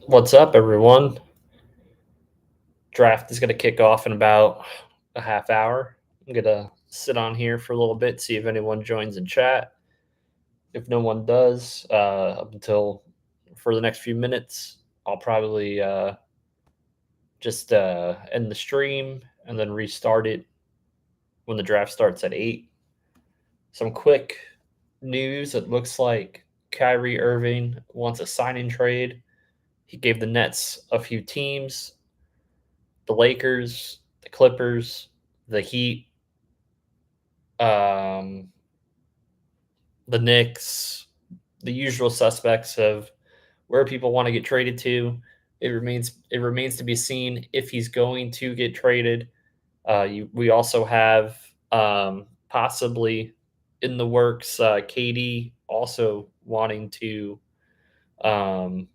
What's up, everyone? Draft is going to kick off in about a half hour. I'm going to sit on here for a little bit, see if anyone joins in chat. If no one does, up until for the next few minutes, I'll probably just end the stream and then restart it when the draft starts at 8. Some quick news. It looks like Kyrie Irving wants a signing trade. He gave the Nets a few teams: the Lakers, the Clippers, the Heat, um, the Knicks, the usual suspects of where people want to get traded to. It remains to be seen if he's going to get traded. We also have possibly in the works KD also wanting to um,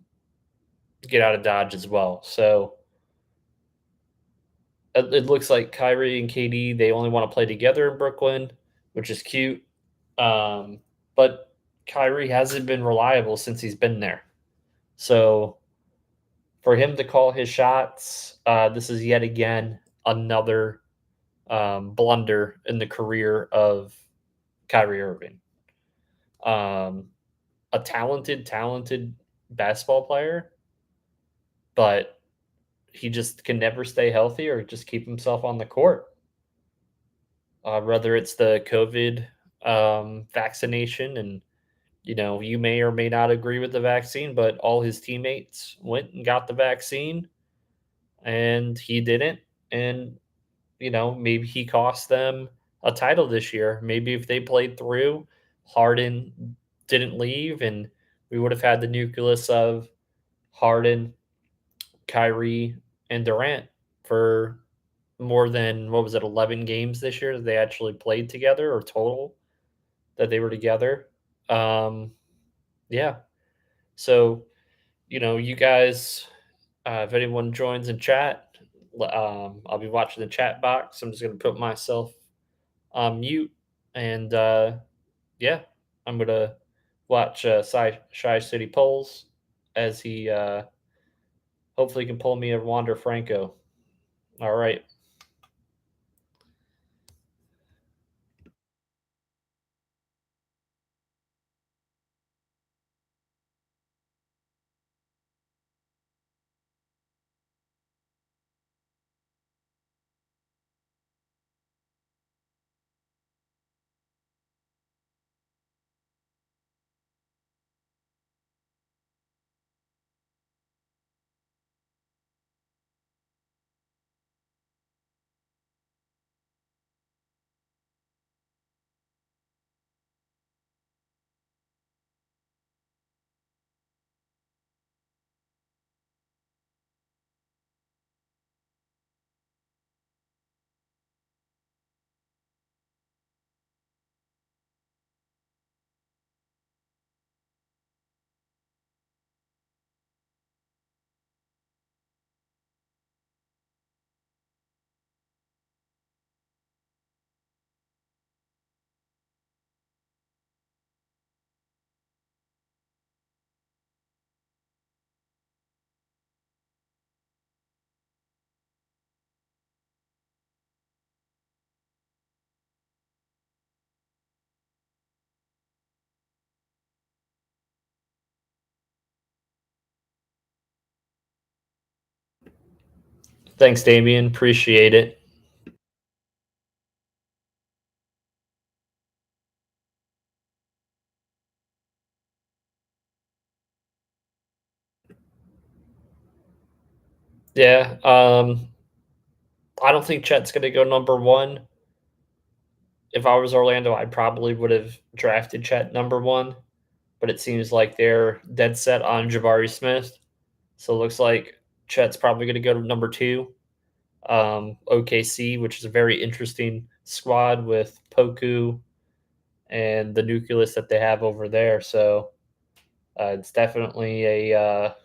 get out of Dodge as well. So it looks like Kyrie and KD they only want to play together in Brooklyn, which is cute. Um, but Kyrie hasn't been reliable since he's been there. So for him to call his shots, this is yet again another blunder in the career of Kyrie Irving. Um, a talented basketball player, but he just can never stay healthy or just keep himself on the court. Whether it's the COVID vaccination, and you may or may not agree with the vaccine, but all his teammates went and got the vaccine, and he didn't. And maybe he cost them a title this year. Maybe if they played through, Harden didn't leave, and we would have had the nucleus of Harden, Kyrie, and Durant for more than, what was it, 11 games this year that they actually played together, or total that they were together. Um, yeah. So, you guys, if anyone joins in chat, I'll be watching the chat box. I'm just going to put myself on mute. And yeah, I'm going to watch Shy City Polls as he hopefully can pull me a Wander Franco. All right. Thanks, Damien. Appreciate it. Yeah. I don't think Chet's going to go number one. If I was Orlando, I probably would have drafted Chet number one, but it seems like they're dead set on Jabari Smith. So it looks like Chet's probably going to go to number two. OKC, which is a very interesting squad with Poku and the nucleus that they have over there. So it's definitely a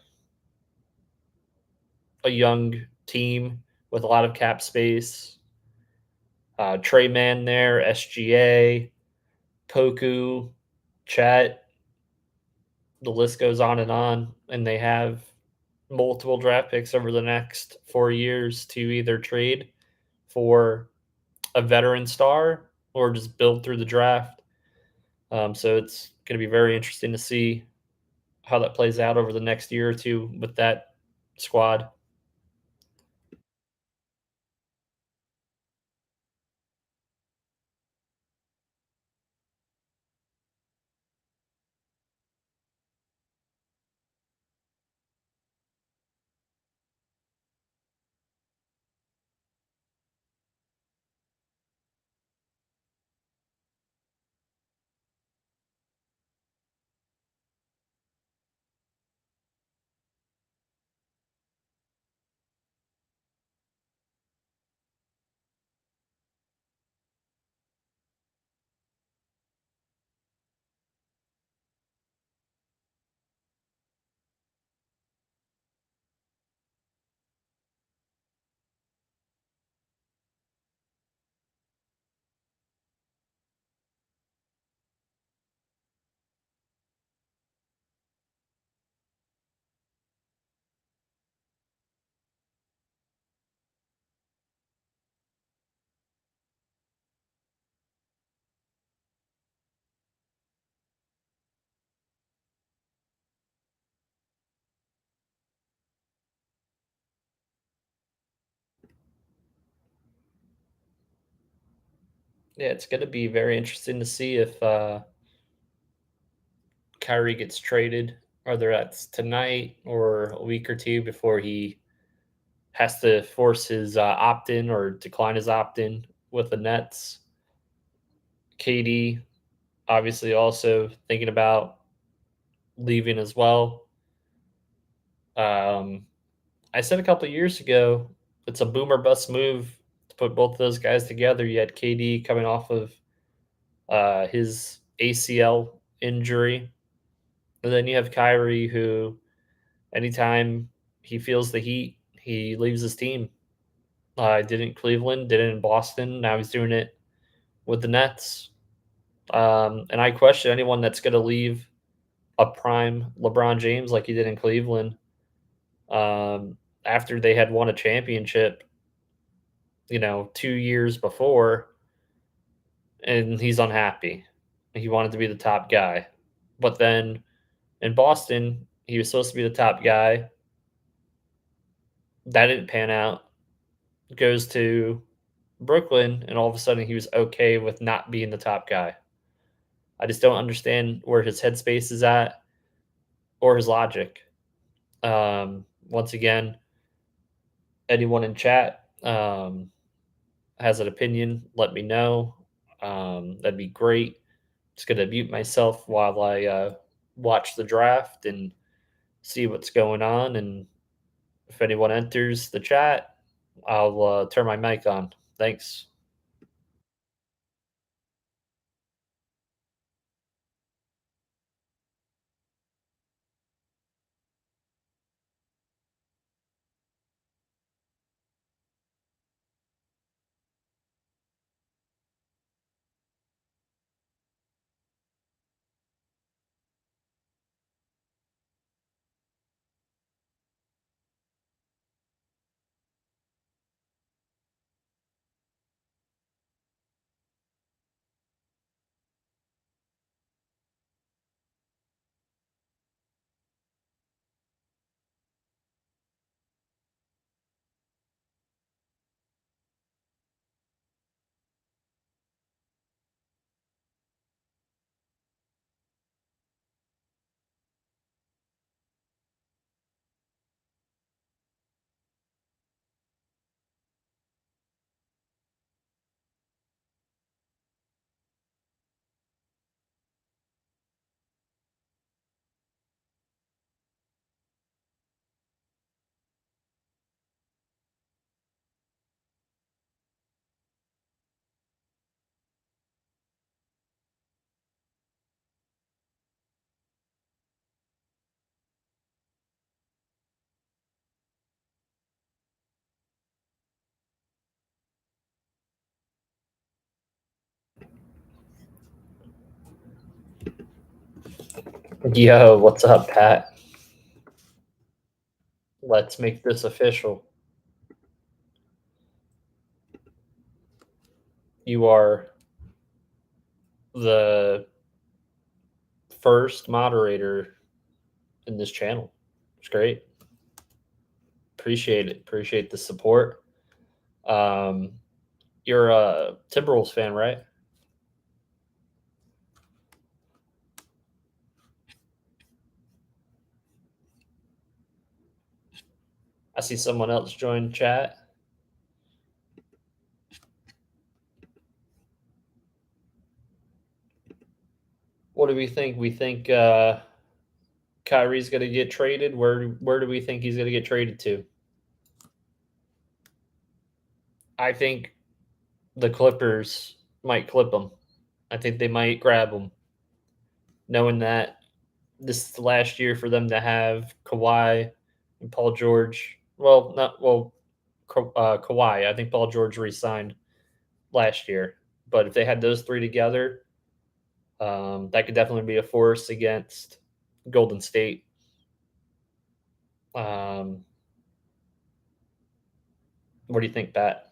young team with a lot of cap space. Trey Man there, SGA, Poku, Chet. The list goes on, and they have multiple draft picks over the next 4 years to either trade for a veteran star or just build through the draft. So it's going to be very interesting to see how that plays out over the next year or two with that squad. Yeah, it's going to be very interesting to see if Kyrie gets traded, whether that's tonight or a week or two before he has to force his opt in or decline his opt in with the Nets. KD obviously also thinking about leaving as well. Um, I said a couple of years ago, it's a boomer bust move to put both of those guys together. You had KD coming off of his ACL injury, and then you have Kyrie, who anytime he feels the heat, he leaves his team. Did it in Cleveland, did it in Boston. Now he's doing it with the Nets. And I question anyone that's going to leave a prime LeBron James like he did in Cleveland after they had won a championship, 2 years before, and he's unhappy. He wanted to be the top guy. But then in Boston, he was supposed to be the top guy. That didn't pan out. Goes to Brooklyn, and all of a sudden he was okay with not being the top guy. I just don't understand where his headspace is at or his logic. Once again, anyone in chat has an opinion, let me know. That'd be great. Just gonna mute myself while I watch the draft and see what's going on. And if anyone enters the chat, I'll turn my mic on. Thanks. Yo, what's up, Pat? Let's make this official. You are the first moderator in this channel. It's great. Appreciate it. Appreciate the support. Um, you're a Timberwolves fan, right? I see someone else join chat. What do we think? We think Kyrie's going to get traded. Where do we think he's going to get traded to? I think the Clippers might clip him. I think they might grab him, knowing that this is the last year for them to have Kawhi and Paul George. Well, not well, Kawhi. I think Paul George re-signed last year, but if they had those three together, that could definitely be a force against Golden State. Um, what do you think, Pat?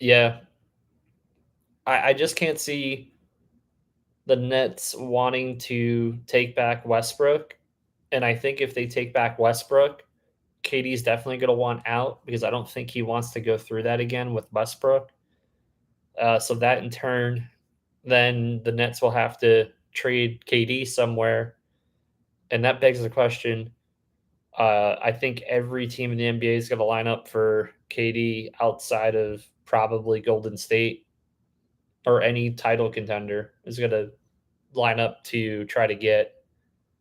Yeah, I just can't see the Nets wanting to take back Westbrook. And I think if they take back Westbrook, KD's definitely going to want out because I don't think he wants to go through that again with Westbrook. So that in turn, then the Nets will have to trade KD somewhere. And that begs the question. I think every team in the NBA is going to line up for KD outside of probably Golden State or any title contender is going to line up to try to get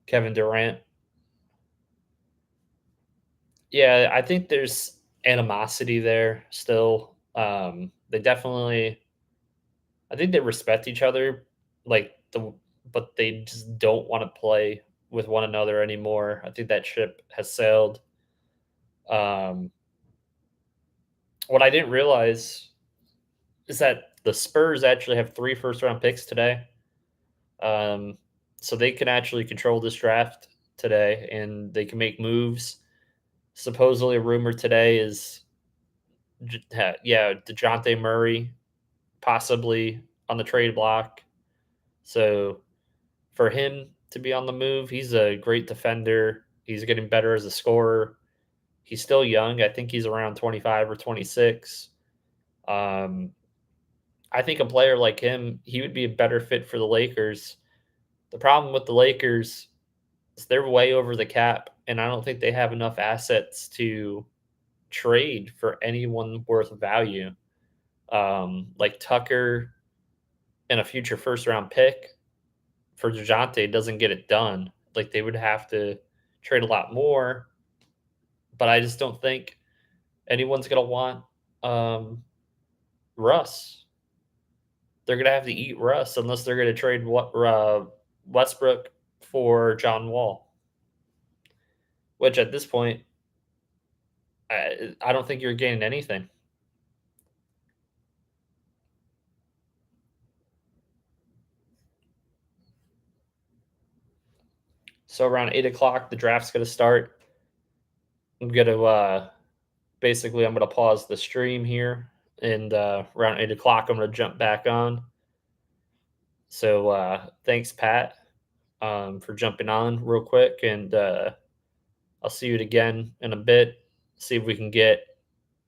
Kevin Durant. Yeah, I think there's animosity there still. They definitely, I think they respect each other, like but they just don't want to play with one another anymore. I think that ship has sailed. Um, what I didn't realize is that the Spurs actually have 3 first round picks today. Um, so they can actually control this draft today and they can make moves. Supposedly, a rumor today is, yeah, DeJounte Murray possibly on the trade block. So for him to be on the move, he's a great defender. He's getting better as a scorer. He's still young. I think he's around 25 or 26. Um, I think a player like him, he would be a better fit for the Lakers. The problem with the Lakers is they're way over the cap, and I don't think they have enough assets to trade for anyone worth value. Like Tucker and a future first round pick for DeJounte doesn't get it done. Like they would have to trade a lot more, but I just don't think anyone's gonna want um, Russ. They're gonna have to eat Russ unless they're gonna trade Westbrook for John Wall, which at this point I don't think you're gaining anything. So around 8 o'clock, the draft's gonna start. I'm gonna basically I'm gonna pause the stream here, and around 8 o'clock, I'm gonna jump back on. So thanks, Pat, for jumping on real quick, and I'll see you again in a bit. See if we can get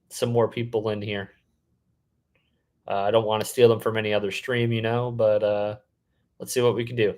some more people in here. I don't want to steal them from any other stream, but let's see what we can do.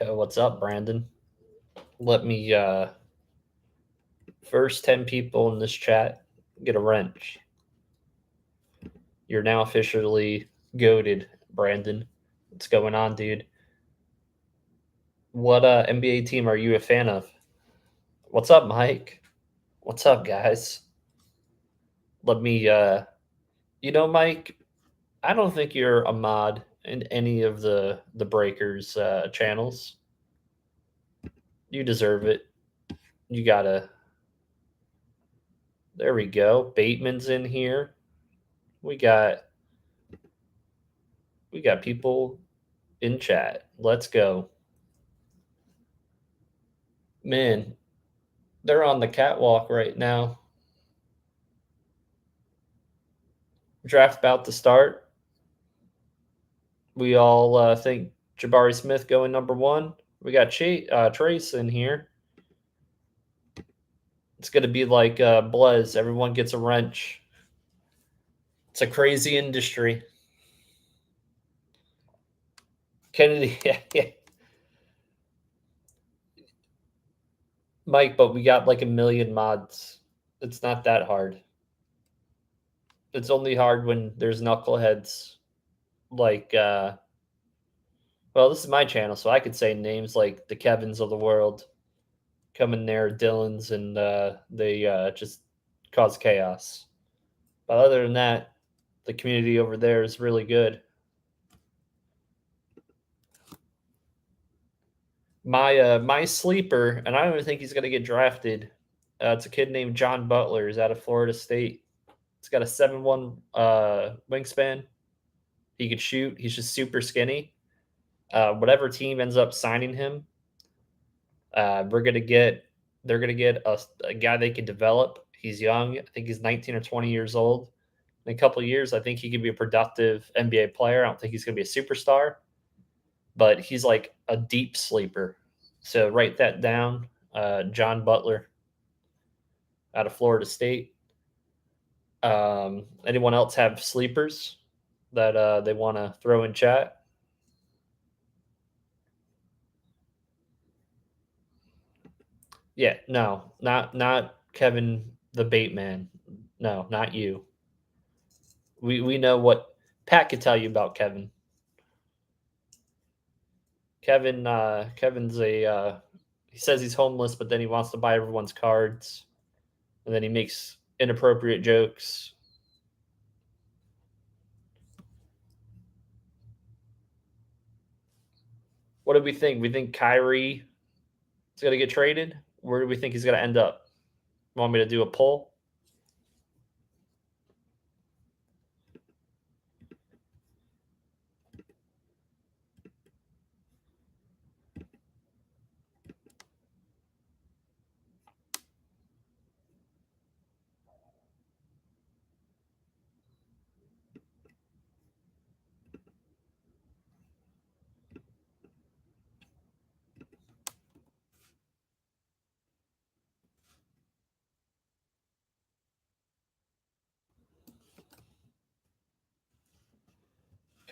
Yo, what's up, Brandon? Let me first 10 people in this chat get a wrench. You're now officially goaded, Brandon. What's going on, dude? What NBA team are you a fan of? What's up, Mike? What's up, guys? Let me Mike, I don't think you're a mod in any of the Breakers channels. You deserve it. You gotta. There we go. Bateman's in here. We got people in chat. Let's go. Man, they're on the catwalk right now. Draft about to start. We all think Jabari Smith going number one. We got Trace in here. It's going to be like Blez. Everyone gets a wrench. It's a crazy industry. Kennedy, yeah. Mike, but we got like a million mods. It's not that hard. It's only hard when there's knuckleheads like well, this is my channel, so I could say names like the Kevins of the world come in there, Dylan's, and they just cause chaos. But other than that, the community over there is really good. My sleeper, and I don't even think he's going to get drafted. It's a kid named John Butler. He's out of Florida State. He's got a 7'1" wingspan. He could shoot. He's just super skinny. Whatever team ends up signing him, we're gonna get. They're gonna get a guy they can develop. He's young. I think he's 19 or 20 years old. In a couple of years, I think he could be a productive NBA player. I don't think he's gonna be a superstar, but he's like a deep sleeper. So write that down. John Butler out of Florida State. Anyone else have sleepers that they want to throw in chat? Yeah, no, not Kevin the bait man. No, not you. We know what Pat could tell you about Kevin. Kevin's a he says he's homeless, but then he wants to buy everyone's cards, and then he makes inappropriate jokes. What do we think? We think Kyrie is going to get traded. Where do we think he's going to end up? Want me to do a poll?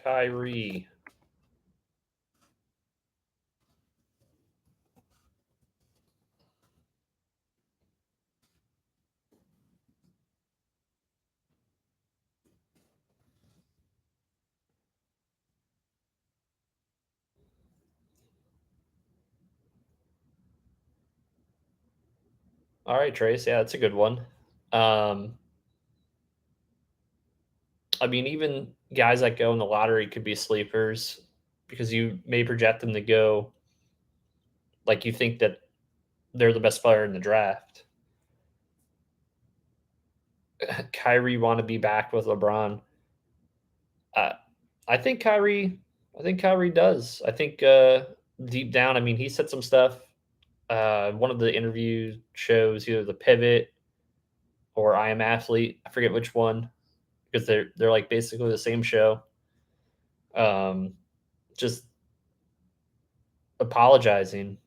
Kyrie. All right, Trace. Yeah, that's a good one. I mean, even guys that go in the lottery could be sleepers because you may project them to go like you think that they're the best player in the draft. Kyrie want to be back with LeBron. Uh, I think Kyrie. I think Kyrie does. I think deep down, I mean, he said some stuff. One of the interview shows, either the Pivot or I Am Athlete. I forget which one because they're like basically the same show. Just apologizing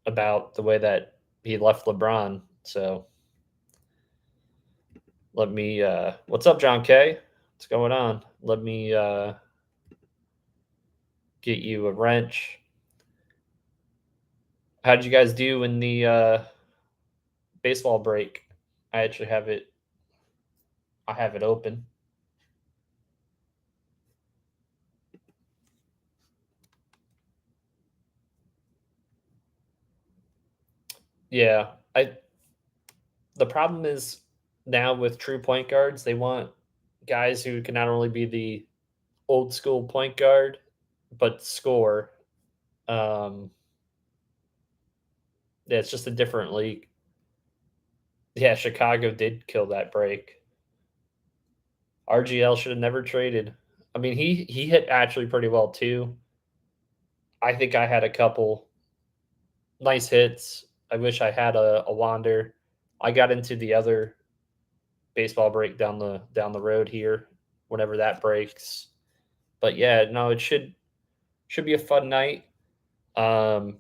about the way that he left LeBron. So let me what's up, John K? What's going on? Let me get you a wrench. How did you guys do in the baseball break? I actually have it. I have it open. Yeah, I. The problem is now with true point guards, they want guys who can not only be the old school point guard but score. Um, yeah, it's just a different league. Yeah, Chicago did kill that break. RGL should have never traded. I mean, he hit actually pretty well too. I think I had a couple nice hits. I wish I had a Wander. I got into the other baseball break down the road here whenever that breaks. But yeah, no, it should be a fun night. Um,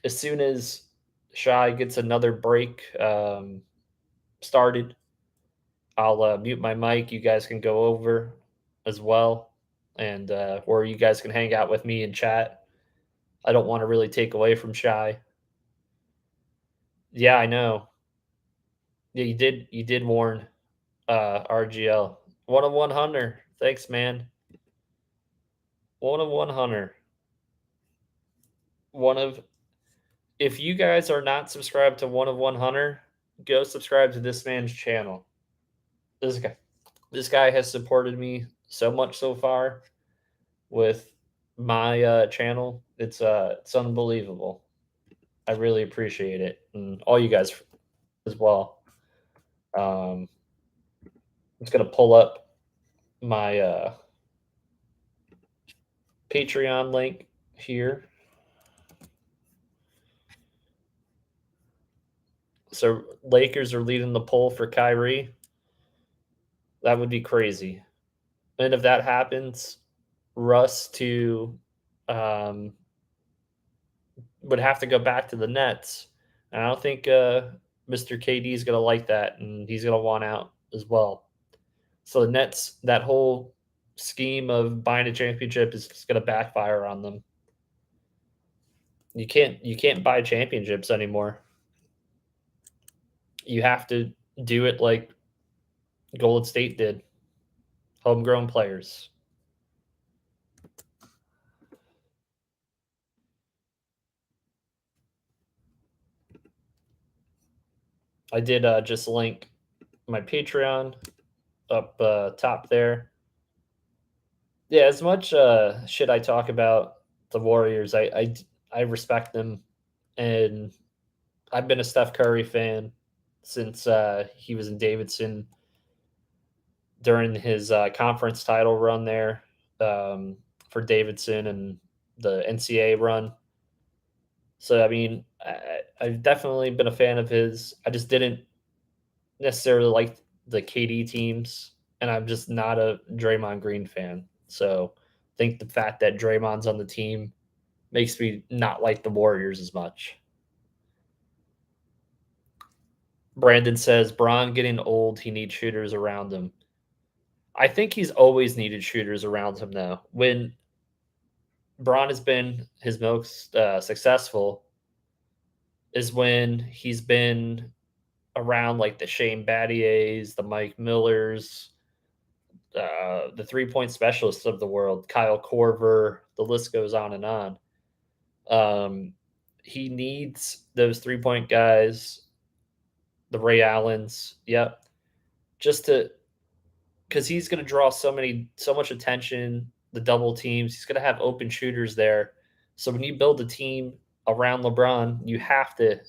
as soon as Shy gets another break started, I'll mute my mic. You guys can go over as well, and or you guys can hang out with me and chat. I don't want to really take away from Shy. Yeah, I know. Yeah, you did warn RGL. 1 of 1 Hunter. Thanks, man. 1 of 1 Hunter. One of If you guys are not subscribed to 1 of 1 Hunter, go subscribe to this man's channel. This guy this guy has supported me so much so far with my channel. It's unbelievable. I really appreciate it, and all you guys as well. I'm just gonna pull up my Patreon link here. So Lakers are leading the poll for Kyrie. That would be crazy. And if that happens, Russ to um, would have to go back to the Nets. And I don't think Mr. KD is going to like that, and he's going to want out as well. So the Nets, that whole scheme of buying a championship is going to backfire on them. You can't buy championships anymore. You have to do it like Golden State did, homegrown players. I did just link my Patreon up top there. Yeah, as much shit I talk about the Warriors, I respect them, and I've been a Steph Curry fan since he was in Davidson during his conference title run there for Davidson and the NCAA run. So I mean, I've definitely been a fan of his. I just didn't necessarily like the KD teams, and I'm just not a Draymond Green fan. So I think the fact that Draymond's on the team makes me not like the Warriors as much. Brandon says Braun getting old, he needs shooters around him. I think he's always needed shooters around him though. When Braun has been his most successful is when he's been around like the Shane Battiers, the Mike Millers, the 3 point specialists of the world, Kyle Korver, the list goes on and on. Um, he needs those 3 point guys, the Ray Allens, yep, just to because he's going to draw so much attention. The double teams, he's going to have open shooters there. So when you build a team around LeBron, you have to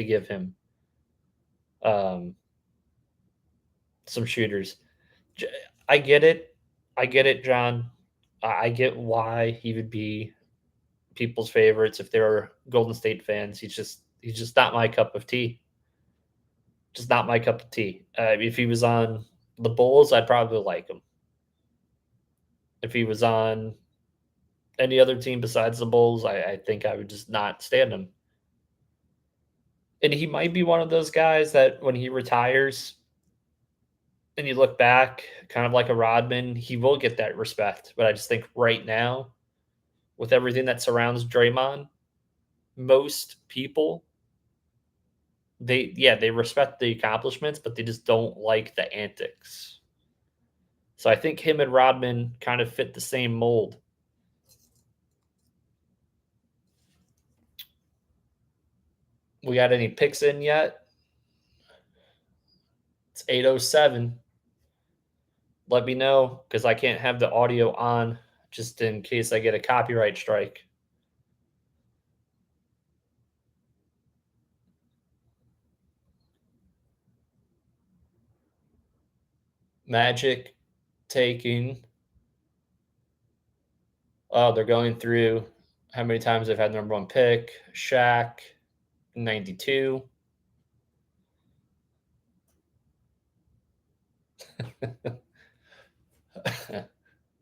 give him um, some shooters. I get it. I get it, John. I get why he would be people's favorites if they're Golden State fans. He's just not my cup of tea. Just not my cup of tea. If he was on the Bulls, I'd probably like him. If he was on any other team besides the Bulls, I think I would just not stand him. And he might be one of those guys that when he retires and you look back, kind of like a Rodman, he will get that respect. But I just think right now, with everything that surrounds Draymond, most people, they respect the accomplishments, but they just don't like the antics. So I think him and Rodman kind of fit the same mold. We got any picks in yet? It's 8:07. Let me know because I can't have the audio on just in case I get a copyright strike. Magic taking. Oh, they're going through how many times they've had number one pick. Shaq, 92.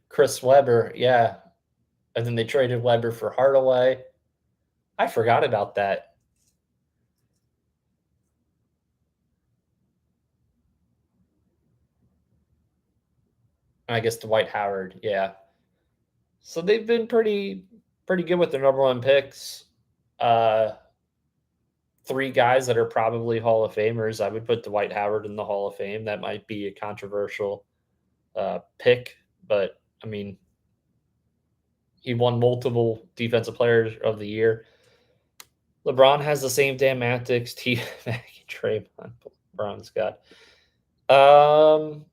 Chris Webber, yeah. And then they traded Webber for Hardaway. I forgot about that. I guess Dwight Howard, yeah. So they've been pretty good with their number one picks. Uh, three guys that are probably Hall of Famers. I would put Dwight Howard in the Hall of Fame. That might be a controversial pick, but I mean, he won multiple Defensive Players of the Year. LeBron has the same damn antics. T. Draymond, LeBron's got. Um,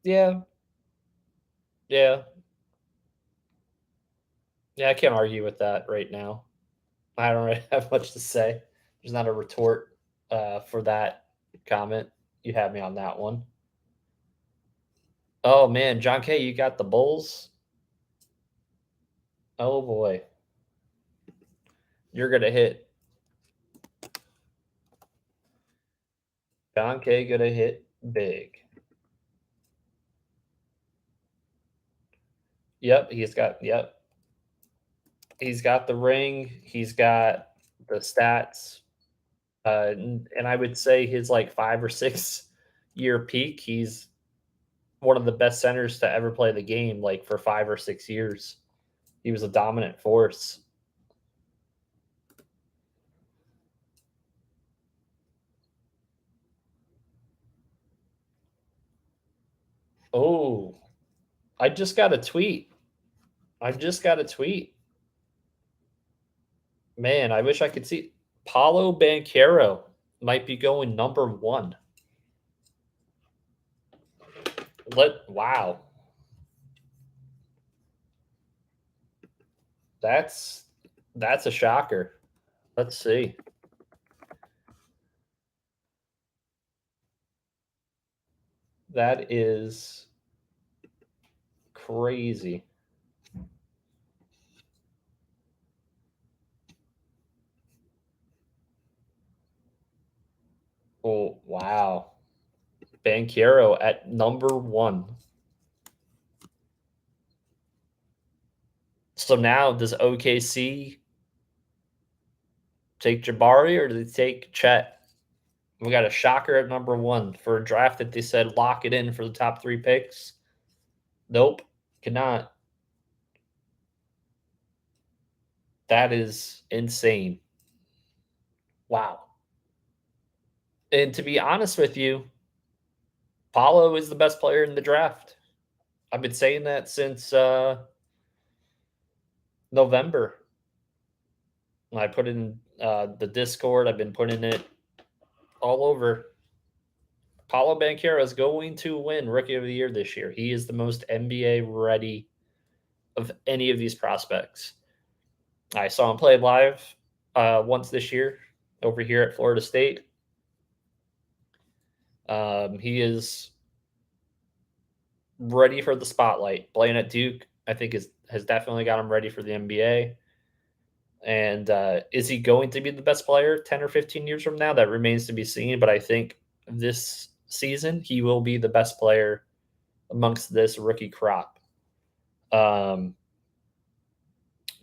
yeah, yeah, yeah. I can't argue with that right now. I don't really have much to say. There's not a retort for that comment. You had me on that one. Oh man, John K, you got the Bulls. Oh boy, you're gonna hit. John K gonna hit big. Yep, he's got. Yep, he's got the ring. He's got the stats. And I would say his like 5 or 6 year peak. He's one of the best centers to ever play the game. Like for 5 or 6 years, he was a dominant force. Oh, I just got a tweet. I just got a tweet. Man, I wish I could see. Paulo Banquero might be going number one. Wow, that's that's a shocker. Let's see. That is crazy. Oh wow, Banquero at number one. So now does OKC take Jabari or do they take Chet? We got a shocker at number one for a draft that they said lock it in for the top three picks. Nope, cannot. That is insane. Wow. And to be honest with you, Paulo is the best player in the draft. I've been saying that since November. I put in the Discord. I've been putting it all over. Paulo Banquero is going to win Rookie of the Year this year. He is the most NBA ready of any of these prospects. I saw him play live once this year over here at Florida State. He is ready for the spotlight. Playing at Duke, I think, has definitely got him ready for the NBA. And is he going to be the best player 10 or 15 years from now? That remains to be seen. But I think this season, he will be the best player amongst this rookie crop. Um,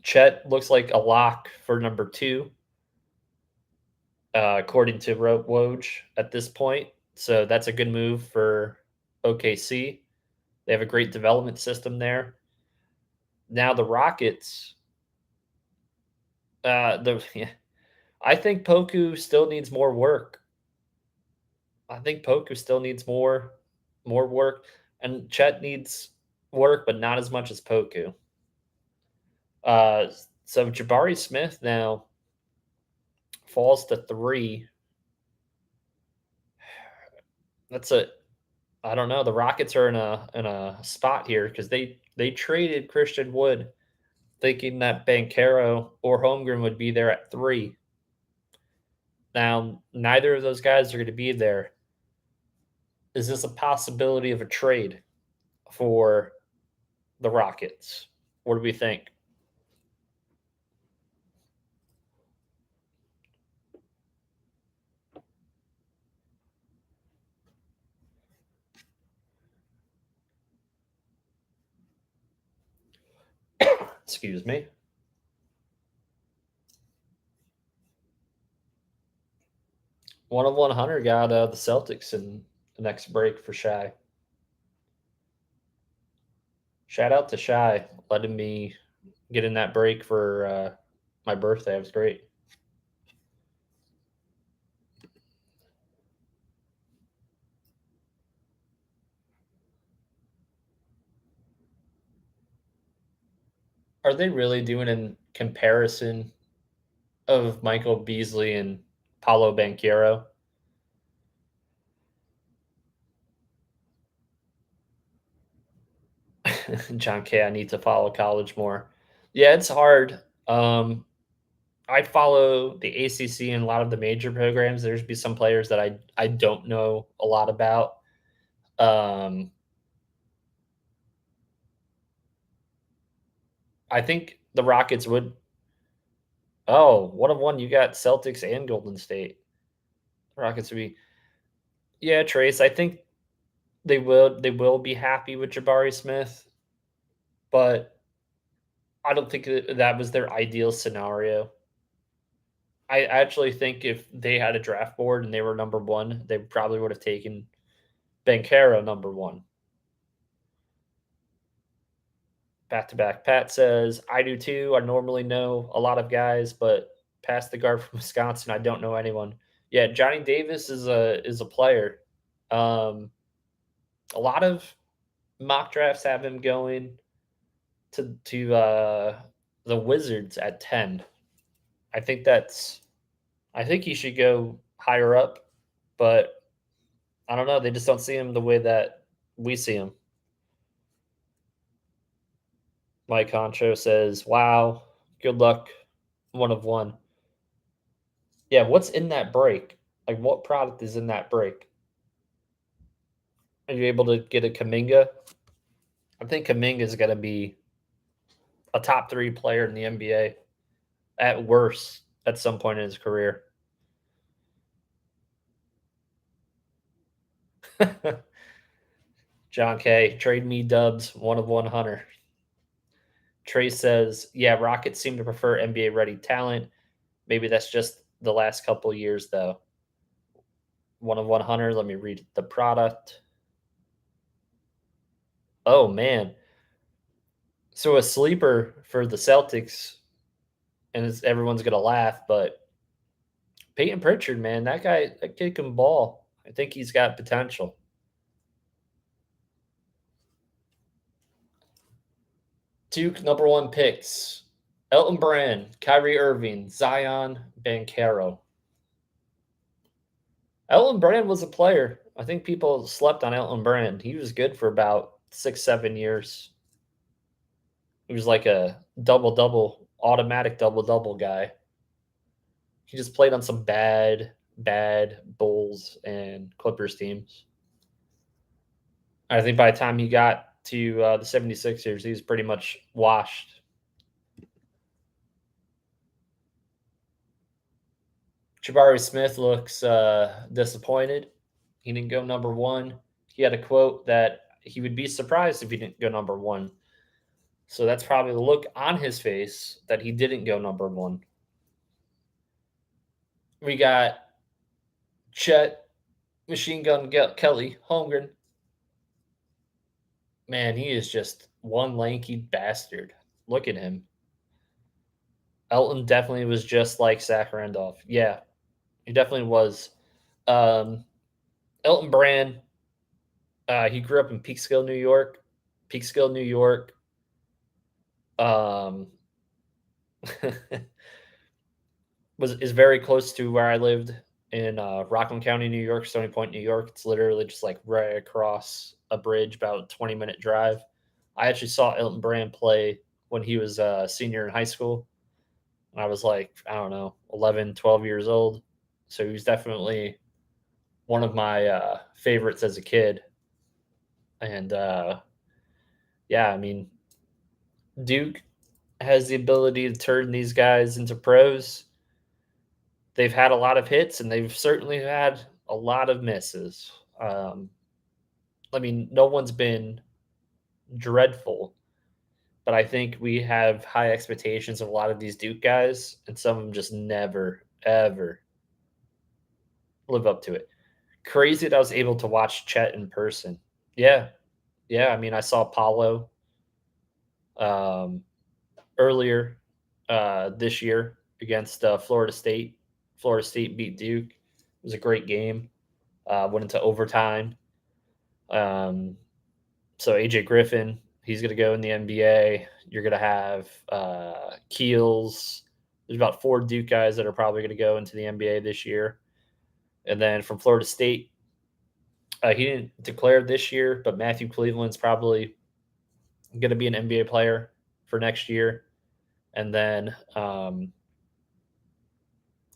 Chet looks like a lock for number two, according to Woj at this point. So that's a good move for OKC. They have a great development system there. Now the Rockets, the yeah, I think Poku still needs more work. I think Poku still needs more work, and Chet needs work, but not as much as Poku. Uh, so Jabari Smith now falls to 3. That's a I don't know. The Rockets are in a spot here because they traded Christian Wood thinking that Bankero or Holmgren would be there at 3. Now neither of those guys are going to be there. Is this a possibility of a trade for the Rockets? What do we think? Excuse me. One of 100 got the Celtics in the next break for Shy. Shout out to Shy letting me get in that break for my birthday. It was great. Are they really doing a comparison of Michael Beasley and Paulo Banquero? John K. I need to follow college more. Yeah, it's hard. I follow the ACC and a lot of the major programs. There's be some players that I don't know a lot about. Um, I think the Rockets would. Oh, one of one. You got Celtics and Golden State. Rockets would be. Yeah, Trace. I think they will be happy with Jabari Smith, but I don't think that was their ideal scenario. I actually think if they had a draft board and they were number one, they probably would have taken Bankero number one. Back to back. Pat says, I do too. I normally know a lot of guys, but past the guard from Wisconsin, I don't know anyone. Yeah, Johnny Davis is a player. Um, a lot of mock drafts have him going to the Wizards at 10. I think that's I think he should go higher up, but I don't know. They just don't see him the way that we see him. Mike Concho says, "Wow, good luck, one of one." Yeah, what's in that break? Like, what product is in that break? Are you able to get a Kaminga? I think Kaminga is going to be a top 3 player in the NBA at worst at some point in his career. John K, trade me Dubs, one of one Hunter. Trey says, yeah, Rockets seem to prefer NBA ready talent. Maybe that's just the last couple years, though. One of 100. Let me read the product. Oh, man. So a sleeper for the Celtics, and everyone's going to laugh, but Peyton Pritchard, man, that kid can ball. I think he's got potential. Two number one picks Elton Brand, Kyrie Irving, Zion Bankero. Elton Brand was a player. I think people slept on Elton Brand. He was good for about 6, 7 years. He was like a double double, automatic double double guy. He just played on some bad Bulls and Clippers teams. I think by the time he got to the 76ers, he was pretty much washed. Jabari Smith looks disappointed. He didn't go number one. He had a quote that he would be surprised if he didn't go number one. So that's probably the look on his face that he didn't go number one. We got Chet, Machine Gun Kelly, Holmgren. Man, he is just one lanky bastard. Look at him. Elton definitely was just like Zach Randolph. Yeah, he definitely was. Um, Elton Brand, he grew up in Peekskill, New York. Peekskill, New York. Um, was is very close to where I lived in Rockland County, New York, Stony Point, New York. It's literally just like right across a bridge, about a 20-minute drive. I actually saw Elton Brand play when he was a senior in high school. And I was like, I don't know, 11, 12 years old. So he was definitely one of my favorites as a kid. And yeah, I mean, Duke has the ability to turn these guys into pros. They've had a lot of hits and they've certainly had a lot of misses. Um, I mean, no one's been dreadful, but I think we have high expectations of a lot of these Duke guys, and some of them just never, ever live up to it. Crazy that I was able to watch Chet in person. Yeah, yeah. I mean, I saw Paulo um, earlier this year against Florida State. Florida State beat Duke. It was a great game. Went into overtime. Um, so AJ Griffin, he's going to go in the NBA. You're going to have Keels. There's about 4 Duke guys that are probably going to go into the NBA this year. And then from Florida State, he didn't declare this year, but Matthew Cleveland's probably going to be an NBA player for next year. And then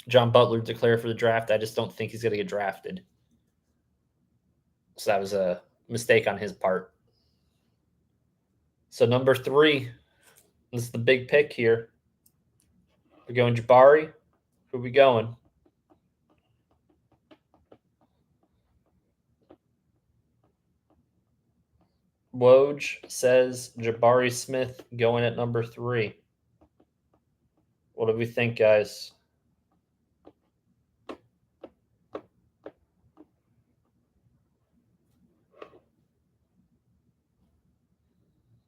John Butler declared for the draft. I just don't think he's going to get drafted. So that was a mistake on his part. So number 3, this is the big pick here. We're going Jabari. Who are we going? Woj says Jabari Smith going at number 3. What do we think, guys?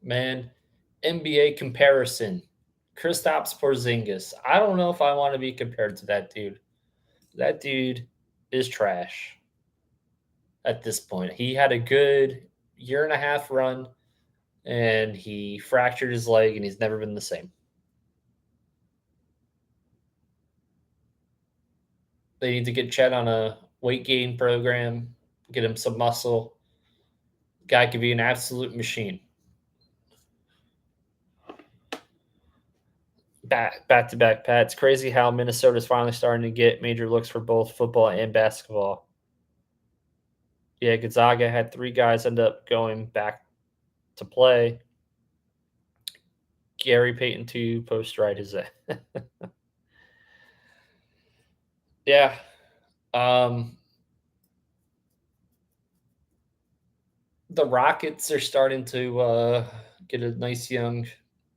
Man, NBA comparison. Kristaps Porzingis. I don't know if I want to be compared to that dude. That dude is trash at this point. He had a good year and a half run and he fractured his leg and he's never been the same. They need to get Chet on a weight gain program, get him some muscle. Guy could be an absolute machine. Back to back, Pat. It's crazy how Minnesota's finally starting to get major looks for both football and basketball. Yeah, Gonzaga had 3 guys end up going back to play. Gary Payton 2 post right is that. Yeah. Um, the Rockets are starting to get a nice young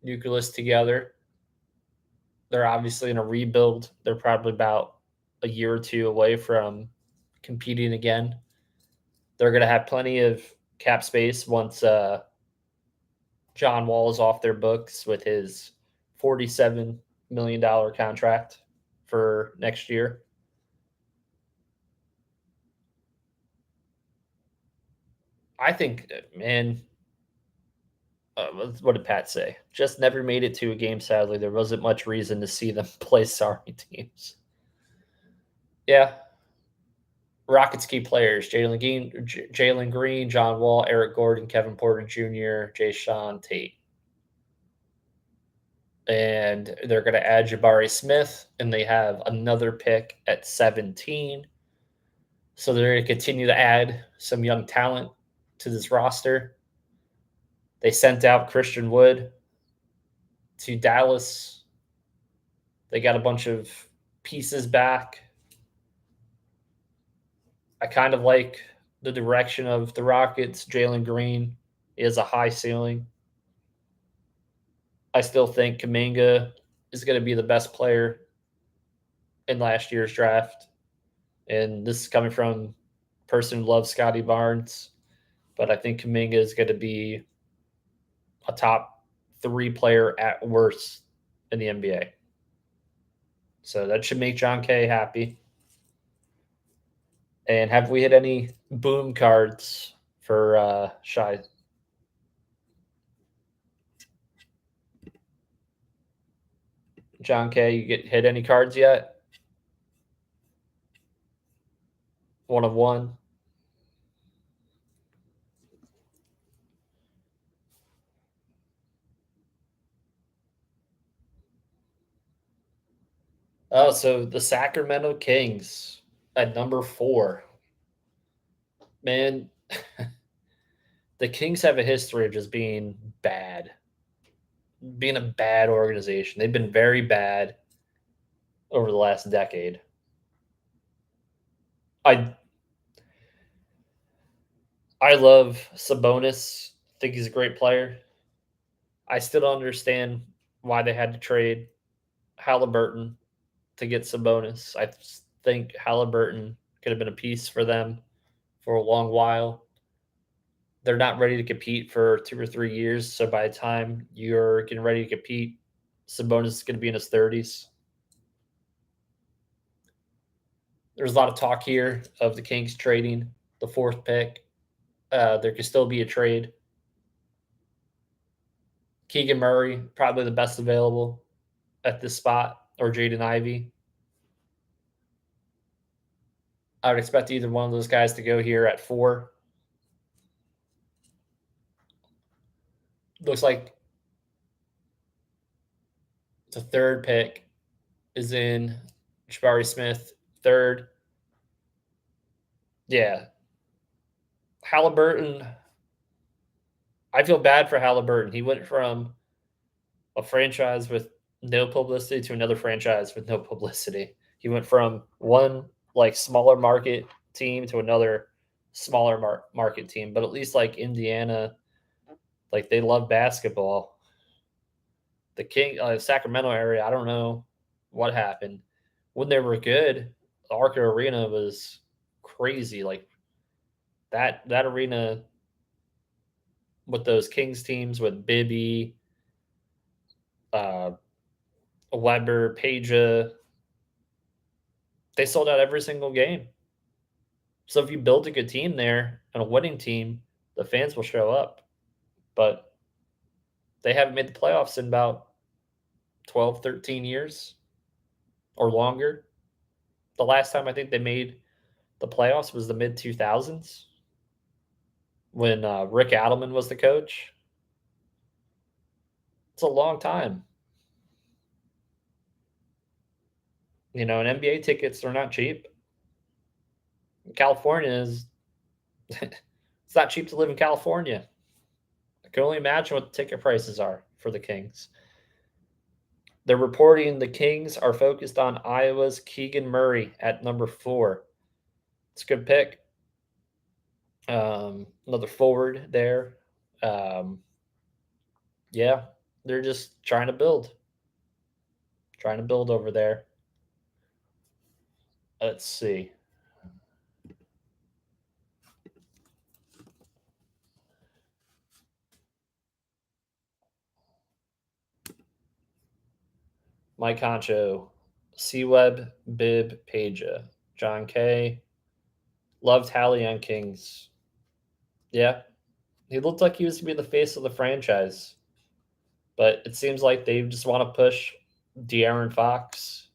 nucleus together. They're obviously in a rebuild. They're probably about a year or 2 away from competing again. They're going to have plenty of cap space once John Wall is off their books with his $47 million contract for next year. I think, man, what did Pat say? Just never made it to a game. Sadly, there wasn't much reason to see them play sorry teams. Yeah, Rockets key players: Jalen Green, John Wall, Eric Gordon, Kevin Porter Jr., Jay Sean Tate, and they're going to add Jabari Smith, and they have another pick at 17. So they're going to continue to add some young talent to this roster. They sent out Christian Wood to Dallas. They got a bunch of pieces back. I kind of like the direction of the Rockets. Jalen Green is a high ceiling. I still think Kaminga is going to be the best player in last year's draft. And this is coming from a person who loves Scotty Barnes. But I think Kaminga is going to be a top 3 player at worst in the NBA. So that should make John Kay happy. And have we hit any boom cards for Shy? John Kay, you get hit any cards yet? One of one. Oh, so the Sacramento Kings at number 4. Man, the Kings have a history of just being bad, being a bad organization. They've been very bad over the last decade. I I love Sabonis. I think he's a great player. I still don't understand why they had to trade Halliburton to get Sabonis. I think Halliburton could have been a piece for them for a long while. They're not ready to compete for 2 or 3 years. So by the time you're getting ready to compete, Sabonis is going to be in his 30s. There's a lot of talk here of the Kings trading the 4th pick. There could still be a trade. Keegan Murray, probably the best available at this spot, or Jaden Ivey. I would expect either one of those guys to go here at 4. Looks like the 3rd pick is in Jabari Smith, 3rd. Yeah. Halliburton, I feel bad for Halliburton. He went from a franchise with no publicity to another franchise with no publicity. He went from one like smaller market team to another smaller market team, but at least like Indiana, like they love basketball. The Sacramento area, I don't know what happened. When they were good, the Arco Arena was crazy. Like that arena with those Kings teams with Bibby, uh, Weber, Peja, they sold out every single game. So if you build a good team there and a winning team, the fans will show up. But they haven't made the playoffs in about 12, 13 years or longer. The last time I think they made the playoffs was the mid 2000s when Rick Adelman was the coach. It's a long time. And NBA tickets are not cheap. California is it's not cheap to live in California. I can only imagine what the ticket prices are for the Kings. They're reporting the Kings are focused on Iowa's Keegan Murray at number 4. It's a good pick. Another forward there. Um, yeah, they're just trying to build over there. Let's see. Mike Concho, C-Web, Bib, Peja, John Kay. Loved Hallie on Kings. Yeah, he looked like he was going to be the face of the franchise. But it seems like they just want to push De'Aaron Fox.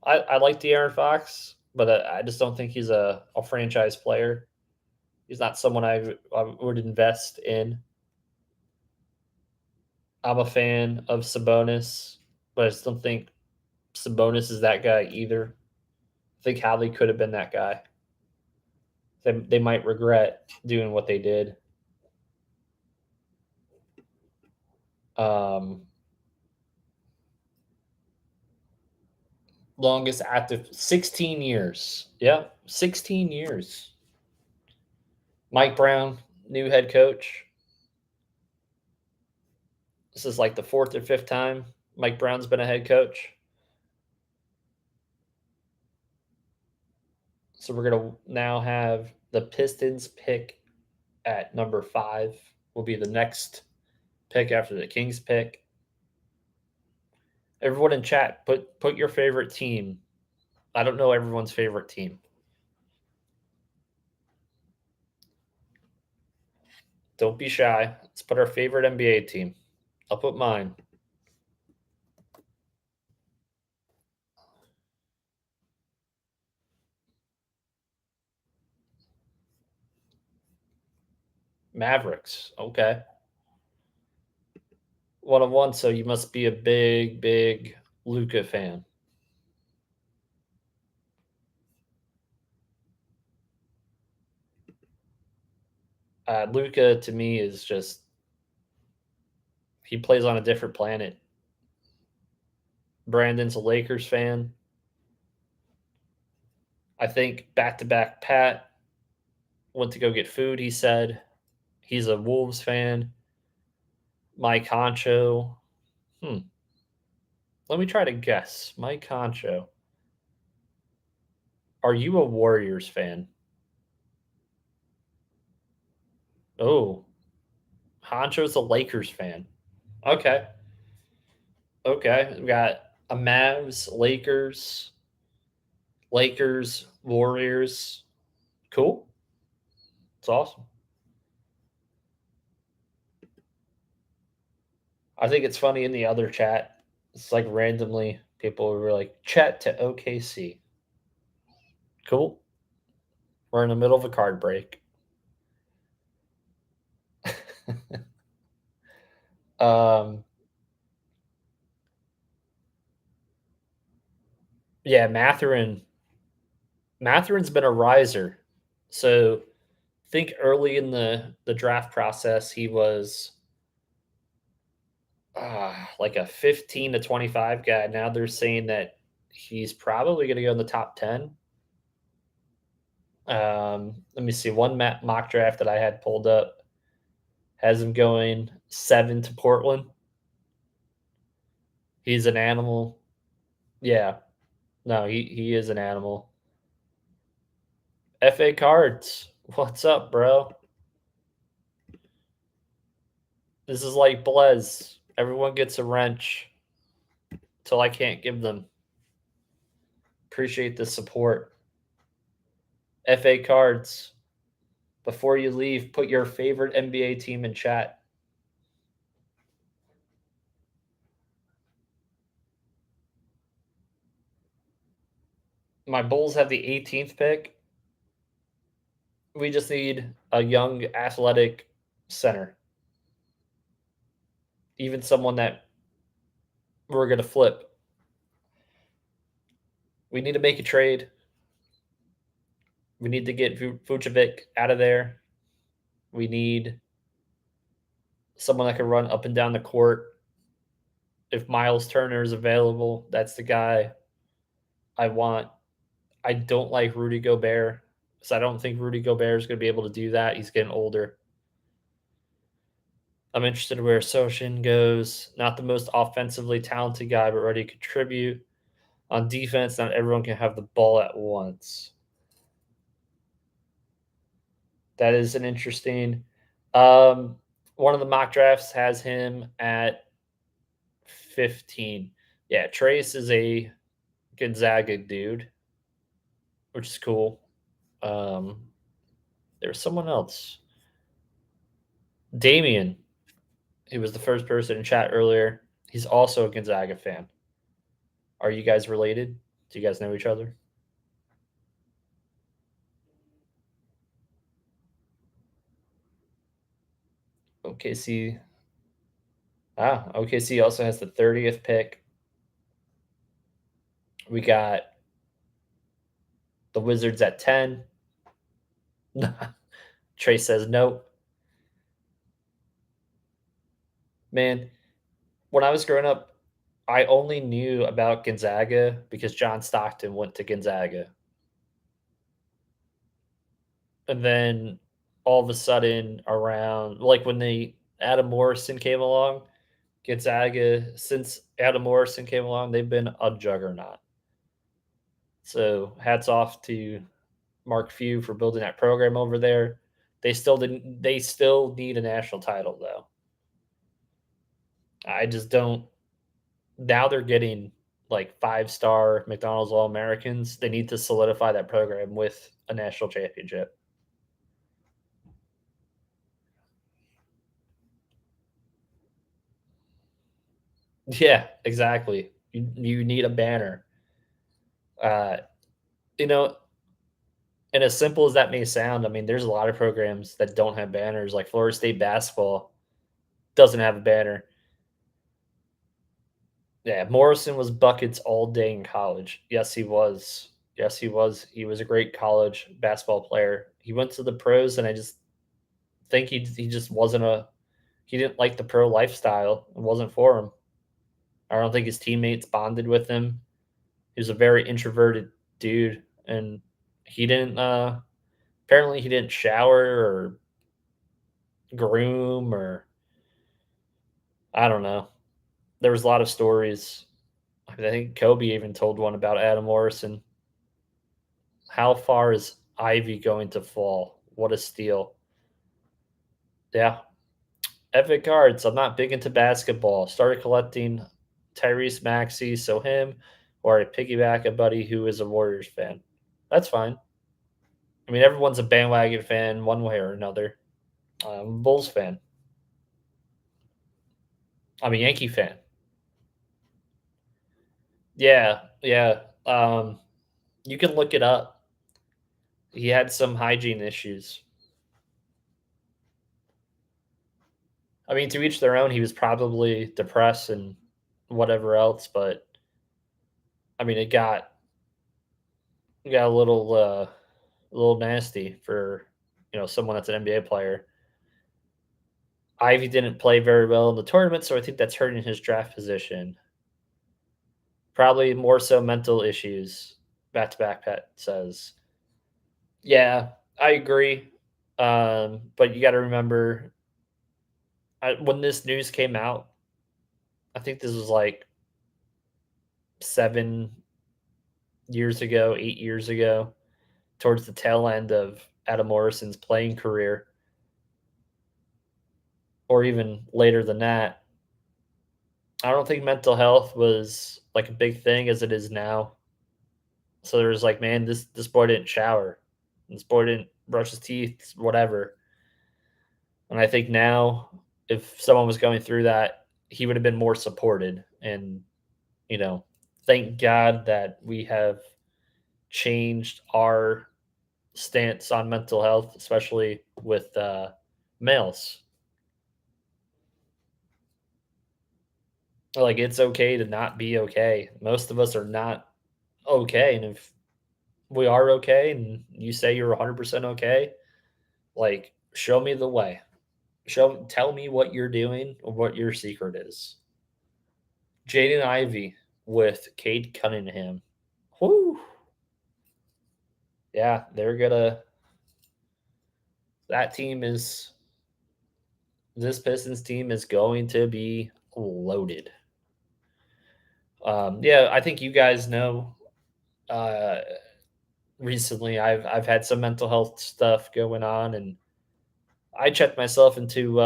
I like De'Aaron Fox, but I just don't think he's a franchise player. He's not someone I would invest in. I'm a fan of Sabonis, but I just don't think Sabonis is that guy either. I think Hadley could have been that guy. They might regret doing what they did. Um, Longest active 16 years. Yeah, 16 years. Mike Brown, new head coach. This is like the 4th or 5th time Mike Brown's been a head coach. So we're going to now have the Pistons pick at number 5, will be the next pick after the Kings pick. Everyone in chat, put your favorite team. I don't know everyone's favorite team. Don't be shy. Let's put our favorite NBA team. I'll put mine. Mavericks. Okay. 1-1, so you must be a big, big Luca fan. Luca to me is just he plays on a different planet. Brandon's a Lakers fan. I think back to back Pat went to go get food, he said. He's a Wolves fan. Mike Concho. Hmm. Let me try to guess. Mike Concho. Are you a Warriors fan? Oh, Honcho's a Lakers fan. Okay. Okay. We got a Mavs, Lakers, Warriors. Cool. It's awesome. I think it's funny in the other chat. It's like randomly people were like, chat to OKC. Cool. We're in the middle of a card break. um, yeah, Matherin's been a riser. So think early in the draft process, he was like a 15 to 25 guy. Now they're saying that he's probably going to go in the top 10. Let me see. One mock draft that I had pulled up has him going 7 to Portland. He's an animal. Yeah. No, he is an animal. FA cards. What's up, bro? This is like Blez. Everyone gets a wrench till I can't give them. Appreciate the support. FA cards. Before you leave, put your favorite NBA team in chat. My Bulls have the 18th pick. We just need a young, athletic center. Even someone that we're going to flip. We need to make a trade. We need to get Vucevic out of there. We need someone that can run up and down the court. If Miles Turner is available, that's the guy I want. I don't like Rudy Gobert because I don't think Rudy Gobert is going to be able to do that. He's getting older. I'm interested in where Sochin goes. Not the most offensively talented guy, but ready to contribute. On defense, not everyone can have the ball at once. That is an interesting. One of the mock drafts has him at 15. Yeah, Trace is a Gonzaga dude, which is cool. There's someone else. Damien, he was the first person in chat earlier. He's also a Gonzaga fan. Are you guys related? Do you guys know each other? OKC. OKC also has the 30th pick. We got the Wizards at 10. Trace says nope. Man, when I was growing up, I only knew about Gonzaga because John Stockton went to Gonzaga. And then all of a sudden, around like when the Adam Morrison came along, Gonzaga, since Adam Morrison came along, they've been a juggernaut. So hats off to Mark Few for building that program over there. They still didn't. They still need a national title, though. I just don't. Now they're getting like 5-star McDonald's All Americans. They need to solidify that program with a national championship. Yeah, exactly. You need a banner. Uh, you know, and as simple as that may sound, I mean, there's a lot of programs that don't have banners. Like Florida State basketball doesn't have a banner. Yeah, Morrison was buckets all day in college. Yes, he was. Yes, he was. He was a great college basketball player. He went to the pros, and I just think he just wasn't a he didn't like the pro lifestyle. It wasn't for him. I don't think his teammates bonded with him. He was a very introverted dude, and he didn't. Apparently, he didn't shower or groom or I don't know. There was a lot of stories. I think Kobe even told one about Adam Morrison. How far is Ivy going to fall? What a steal! Yeah, epic cards. I'm not big into basketball. Started collecting Tyrese Maxey, so him, or I piggyback a buddy who is a Warriors fan. That's fine. I mean, everyone's a bandwagon fan one way or another. I'm a Bulls fan. I'm a Yankee fan. Yeah, yeah. You can look it up. He had some hygiene issues. I mean, to each their own. He was probably depressed and whatever else, but I mean, it got a little nasty for someone that's an NBA player. Ivy didn't play very well in the tournament, so I think that's hurting his draft position. Probably more so mental issues. Back to back, Pet says. Yeah, I agree. But you got to remember when this news came out, I think this was like 7 years ago, 8 years ago, towards the tail end of Adam Morrison's playing career, or even later than that. I don't think mental health was like a big thing as it is now. So there's like, man, this boy didn't shower, this boy didn't brush his teeth, whatever. And I think now, if someone was going through that, he would have been more supported. And you know, thank God that we have changed our stance on mental health, especially with males. Like it's okay to not be okay. Most of us are not okay, and if we are okay, and you say you're 100% okay, like show me the way. Tell me what you're doing or what your secret is. Jaden Ivey with Cade Cunningham. Whoo! Yeah, they're gonna. That team is. This Pistons team is going to be loaded. Yeah, I think you guys know. Uh, Recently, I've had some mental health stuff going on, and I checked myself into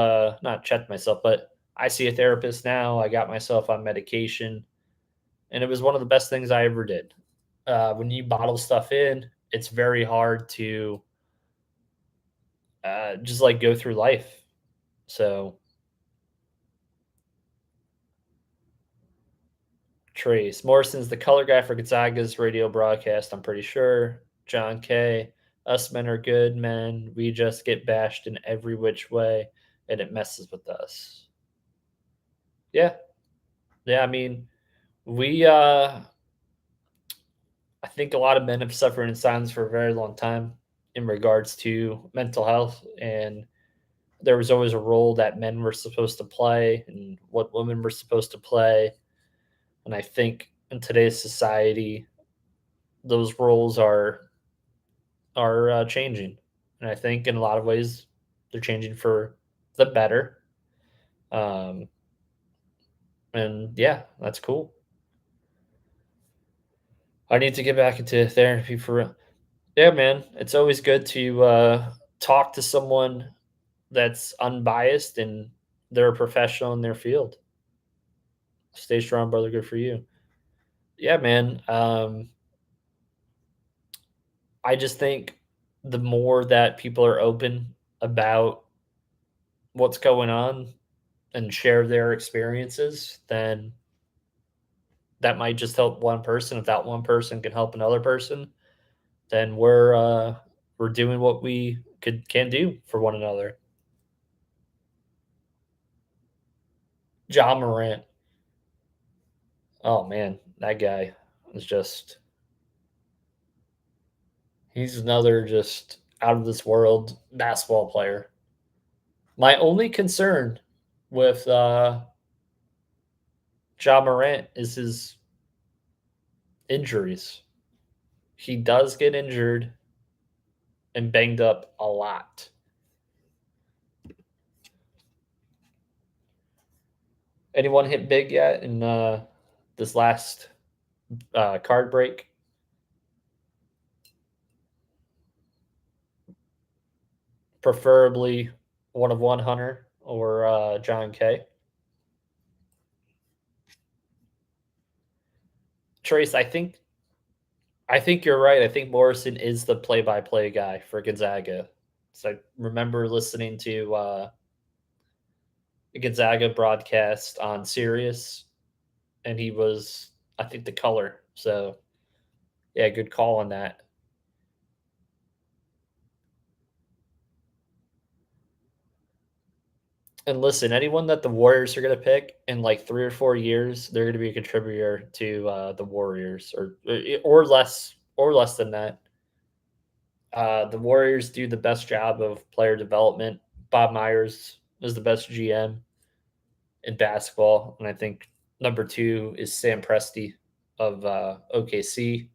not checked myself, but I see a therapist now. I got myself on medication, and it was one of the best things I ever did. When you bottle stuff in, it's very hard to just like go through life. So, Trace Morrison's the color guy for Gonzaga's radio broadcast. I'm pretty sure. John K. Us men are good men. We just get bashed in every which way, and it messes with us. Yeah, yeah. I mean, we. I think a lot of men have suffered in silence for a very long time in regards to mental health, and there was always a role that men were supposed to play and what women were supposed to play. And I think in today's society, those roles are changing, and I think in a lot of ways they're changing for the better. Um, and yeah, that's cool. I need to get back into therapy for real. Yeah, man, it's always good to talk to someone that's unbiased and they're a professional in their field. Stay strong, brother. Good for you. Yeah, man. I just think the more that people are open about what's going on and share their experiences, then that might just help one person. If that one person can help another person, then we're doing what we can do for one another. John Morant. Oh man, that guy is just he's another just out of this world basketball player. My only concern with John Morant is his injuries. He does get injured and banged up a lot. Anyone hit big yet in this last card break? Preferably one of one Hunter or John K. Trace, I think you're right. I think Morrison is the play-by-play guy for Gonzaga. So I remember listening to the Gonzaga broadcast on Sirius, and he was, I think, the color. So yeah, good call on that. And listen, anyone that the Warriors are going to pick in like 3 or 4 years, they're going to be a contributor to the Warriors, or less than that. The Warriors do the best job of player development. Bob Myers is the best GM in basketball, and I think number two is Sam Presti of OKC.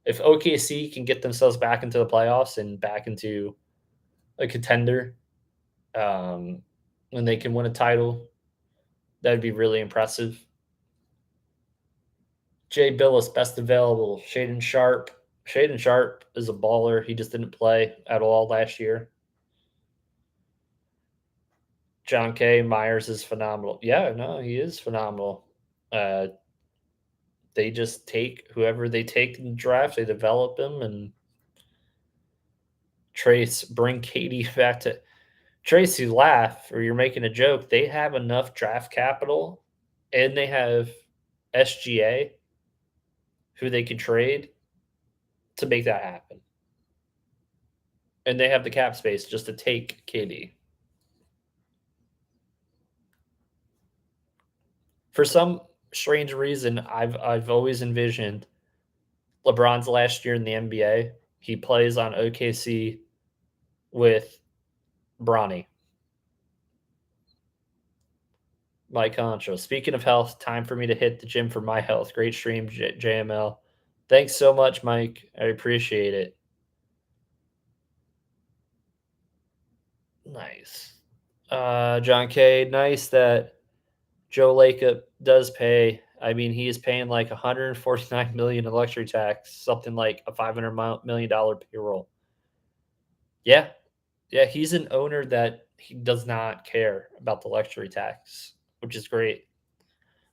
If OKC can get themselves back into the playoffs and back into a contender, um, when they can win a title, that would be really impressive. Jay Billis, best available. Shaden Sharp. Shaden Sharp is a baller. He just didn't play at all last year. John K. Myers is phenomenal. Yeah, no, he is phenomenal. Uh, they just take whoever they take in the draft, they develop him, and bring Katie back to Tracy. Laugh or you're making a joke. They have enough draft capital, and they have SGA who they could trade to make that happen, and they have the cap space just to take KD. For some strange reason, I've always envisioned LeBron's last year in the NBA. He plays on OKC with Bronny. Mike Concho. Speaking of health, time for me to hit the gym for my health. Great stream, JML. Thanks so much, Mike. I appreciate it. Nice. John K. Nice that Joe Lacob does pay. I mean, he is paying like 149 million in luxury tax, something like a $500 million payroll. Yeah, yeah, he's an owner that he does not care about the luxury tax, which is great.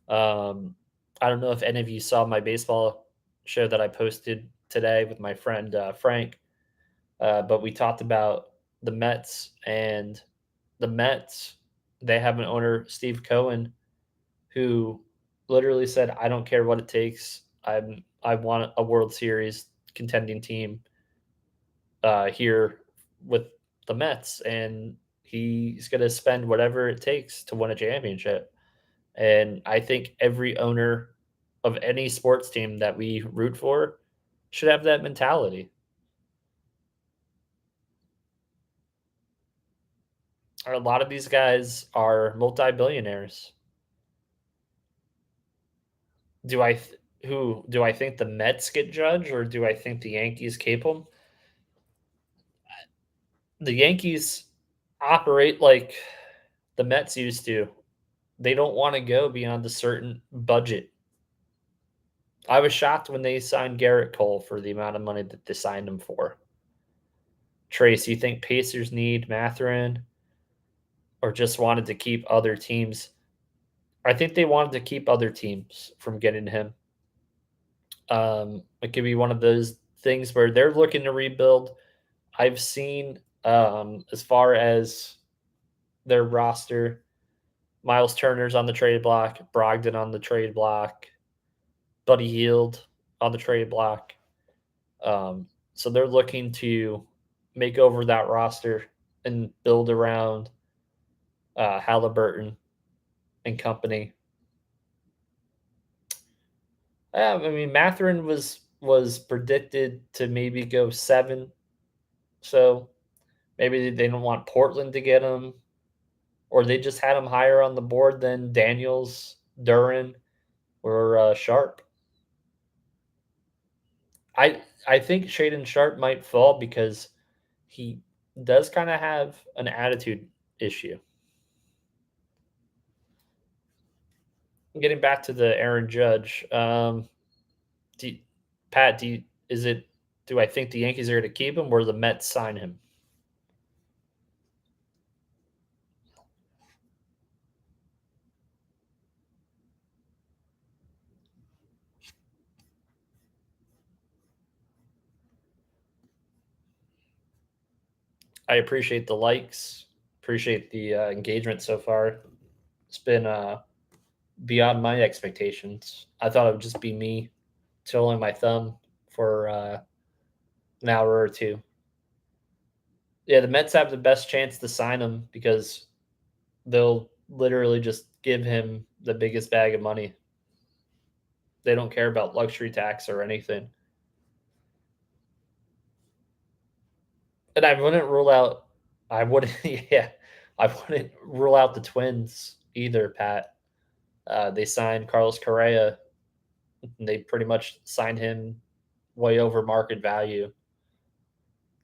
Um, I don't know if any of you saw my baseball show that I posted today with my friend Frank, but we talked about the Mets and the Mets. They have an owner, Steve Cohen, who literally said, "I don't care what it takes. I want a World Series contending team here with the Mets, and he's going to spend whatever it takes to win a championship." And I think every owner of any sports team that we root for should have that mentality. A lot of these guys are multi-billionaires. Do I th- who do I think the Mets get judged, or do I think the Yankees keep them? The Yankees operate like the Mets used to. They don't want to go beyond a certain budget. I was shocked when they signed Garrett Cole for the amount of money that they signed him for. Trace, you think Pacers need Matherin or just wanted to keep other teams I think they wanted to keep other teams from getting him. It could be one of those things where they're looking to rebuild. I've seen as far as their roster, Miles Turner's on the trade block, Brogdon on the trade block, Buddy Hield on the trade block. So they're looking to make over that roster and build around Halliburton and company. I mean, Matherin was predicted to maybe go 7, so maybe they don't want Portland to get him, or they just had him higher on the board than Daniels, Duran, or Sharp. I think Shaden Sharp might fall because he does kind of have an attitude issue. Getting back to the Aaron Judge, do, Pat, do I think the Yankees are going to keep him or the Mets sign him? I appreciate the likes, appreciate the engagement so far. It's been beyond my expectations. I thought it would just be me twiddling my thumb for an hour or two. Yeah, the Mets have the best chance to sign him because they'll literally just give him the biggest bag of money. They don't care about luxury tax or anything. And I wouldn't rule out I wouldn't yeah, I wouldn't rule out the Twins either, Pat. They signed Carlos Correa. And they pretty much signed him way over market value.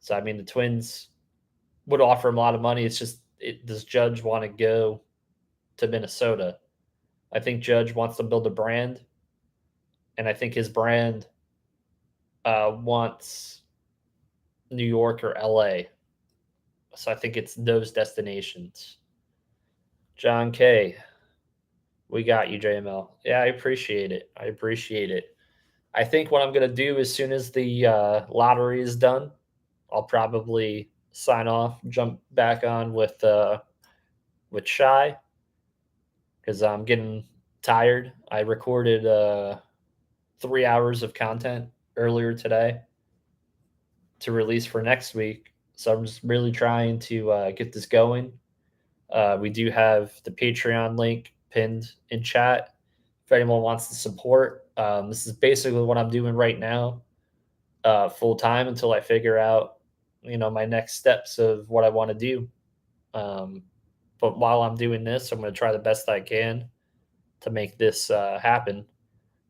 So I mean, the Twins would offer him a lot of money. It's just, does Judge want to go to Minnesota? I think Judge wants to build a brand, and I think his brand wants New York or LA. So I think it's those destinations. John K, we got you, JML. Yeah, I appreciate it. I appreciate it. I think what I'm going to do as soon as the lottery is done, I'll probably sign off, jump back on with Shy because I'm getting tired. I recorded 3 hours of content earlier today to release for next week, so I'm just really trying to get this going. We do have the Patreon link pinned in chat if anyone wants to support. This is basically what I'm doing right now, full time until I figure out, my next steps of what I want to do. But while I'm doing this, I'm going to try the best I can to make this happen.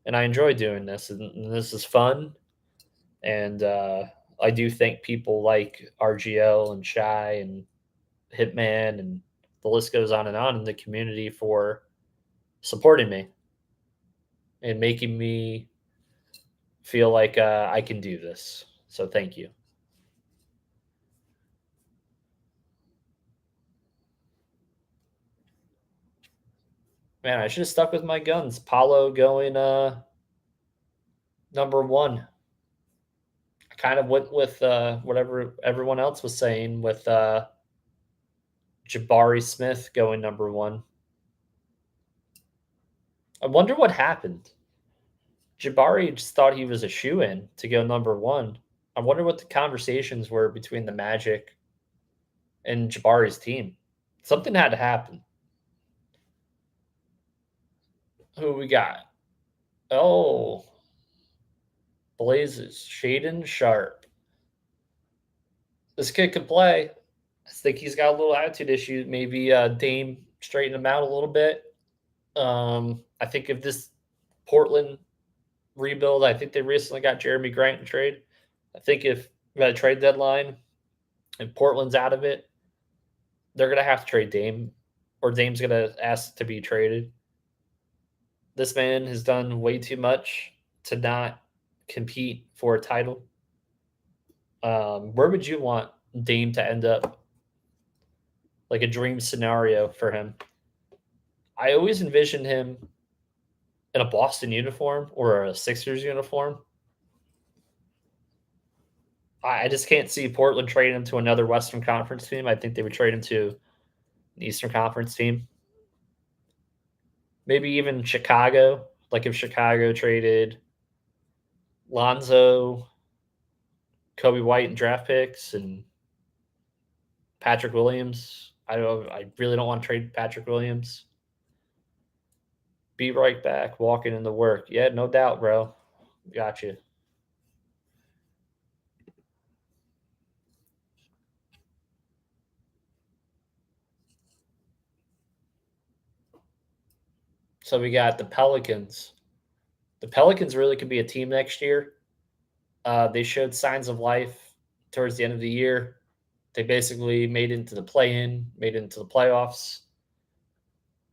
And I enjoy doing this, and this is fun. And I do thank people like RGL and Shy and Hitman, and the list goes on in the community for supporting me and making me feel like I can do this. So thank you. Man, I should have stuck with my guns. Paulo going number one. I kind of went with whatever everyone else was saying with Jabari Smith going number one. I wonder what happened. Jabari just thought he was a shoe in to go number one. I wonder what the conversations were between the Magic and Jabari's team. Something had to happen. Who we got? Oh, Blazes. Shaden Sharp. This kid could play. I think he's got a little attitude issue. Maybe Dame straighten him out a little bit. I think if this Portland rebuild, I think they recently got Jeremy Grant in trade. I think if we got a trade deadline and Portland's out of it, they're gonna have to trade Dame, or Dame's gonna ask to be traded. This man has done way too much to not compete for a title. Where would you want Dame to end up? Like a dream scenario for him. I always envisioned him in a Boston uniform or a Sixers uniform. I just can't see Portland trading him to another Western Conference team. I think they would trade him to an Eastern Conference team. Maybe even Chicago. Like if Chicago traded Lonzo, Kobe White, and draft picks, and Patrick Williams. I don't. I really don't want to trade Patrick Williams. Be right back, walking into work. Yeah, no doubt, bro. Got you. So we got the Pelicans. The Pelicans really could be a team next year. They showed signs of life towards the end of the year. They basically made it into the play-in, made it into the playoffs.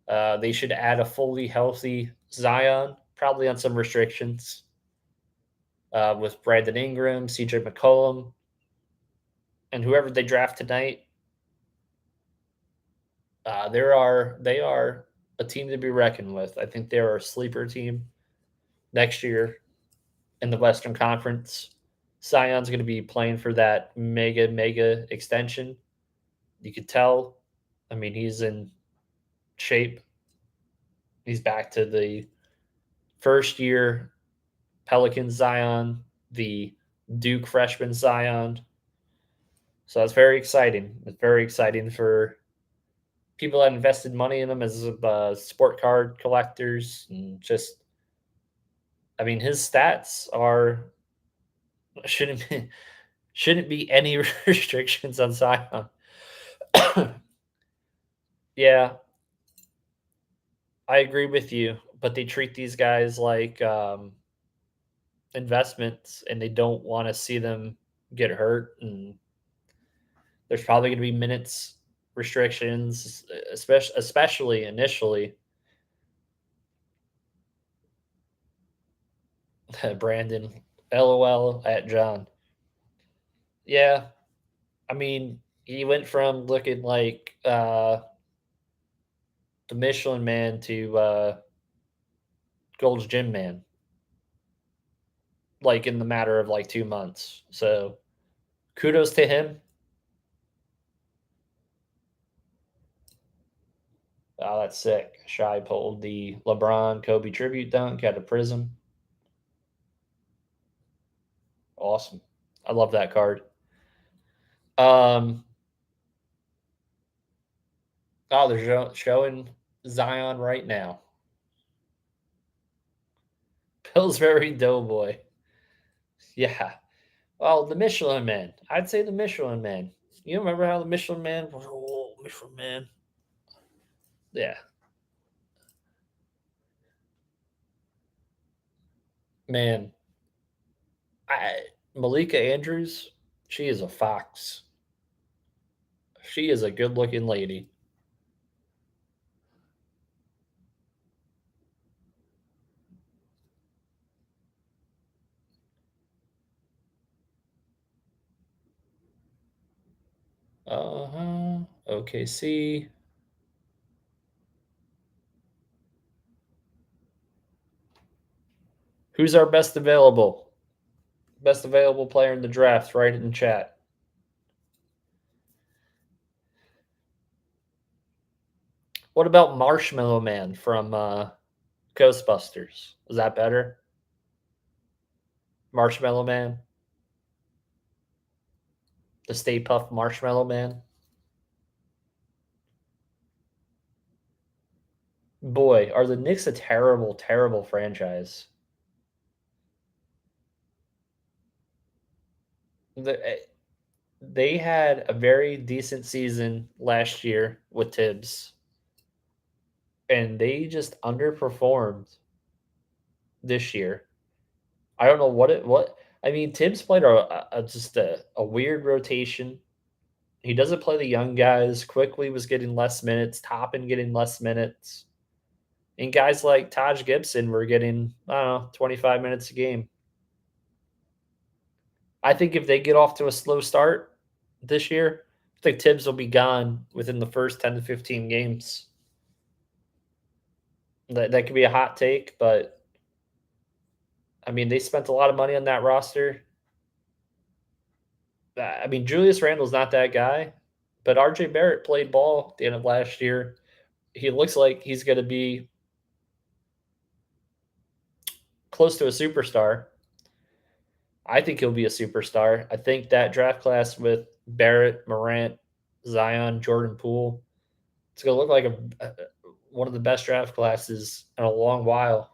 They should add a fully healthy Zion, probably on some restrictions, with Brandon Ingram, CJ McCollum, and whoever they draft tonight. They are a team to be reckoned with. I think they're a sleeper team next year in the Western Conference. Zion's going to be playing for that mega extension. You could tell. I mean, he's in shape. He's back to the first year Pelicans Zion, the Duke freshman Zion. So that's very exciting. It's very exciting for people that invested money in him as sport card collectors and just. I mean, his stats are shouldn't be shouldn't be any restrictions on Zion. Yeah, I agree with you, but they treat these guys like investments, and they don't want to see them get hurt. And there's probably going to be minutes restrictions, especially initially. Brandon, LOL at John. Yeah, I mean, he went from looking like the Michelin Man to Gold's Gym Man, like in the matter of like 2 months. So kudos to him. Oh, that's sick. Shy pulled the LeBron Kobe tribute dunk at a Prism. Awesome. I love that card. Um, oh, they're showing Zion right now. Pillsbury Doughboy. Yeah. Well, the Michelin Man. I'd say the Michelin Man. You remember how the Michelin Man was? Oh, Michelin Man. Yeah. Man, Malika Andrews, she is a fox. She is a good looking lady. Uh huh. OKC. Who's our best available? Best available player in the draft? Write it in chat. What about Marshmallow Man from Ghostbusters? Is that better? Marshmallow Man? The Stay Puft Marshmallow Man? Boy, are the Knicks a terrible franchise. The, they had a very decent season last year with Tibbs, and they just underperformed this year. I don't know what. I mean, Tibbs played just a weird rotation. He doesn't play the young guys. Quickly was getting less minutes. Toppin getting less minutes. And guys like Taj Gibson were getting, I don't know, 25 minutes a game. I think if they get off to a slow start this year, I think Tibbs will be gone within the first 10 to 15 games. That could be a hot take, but I mean, they spent a lot of money on that roster. I mean, Julius Randle's not that guy, but RJ Barrett played ball at the end of last year. He looks like he's going to be close to a superstar. I think he'll be a superstar. I think that draft class with Barrett, Morant, Zion, Jordan Poole, it's going to look like one of the best draft classes in a long while.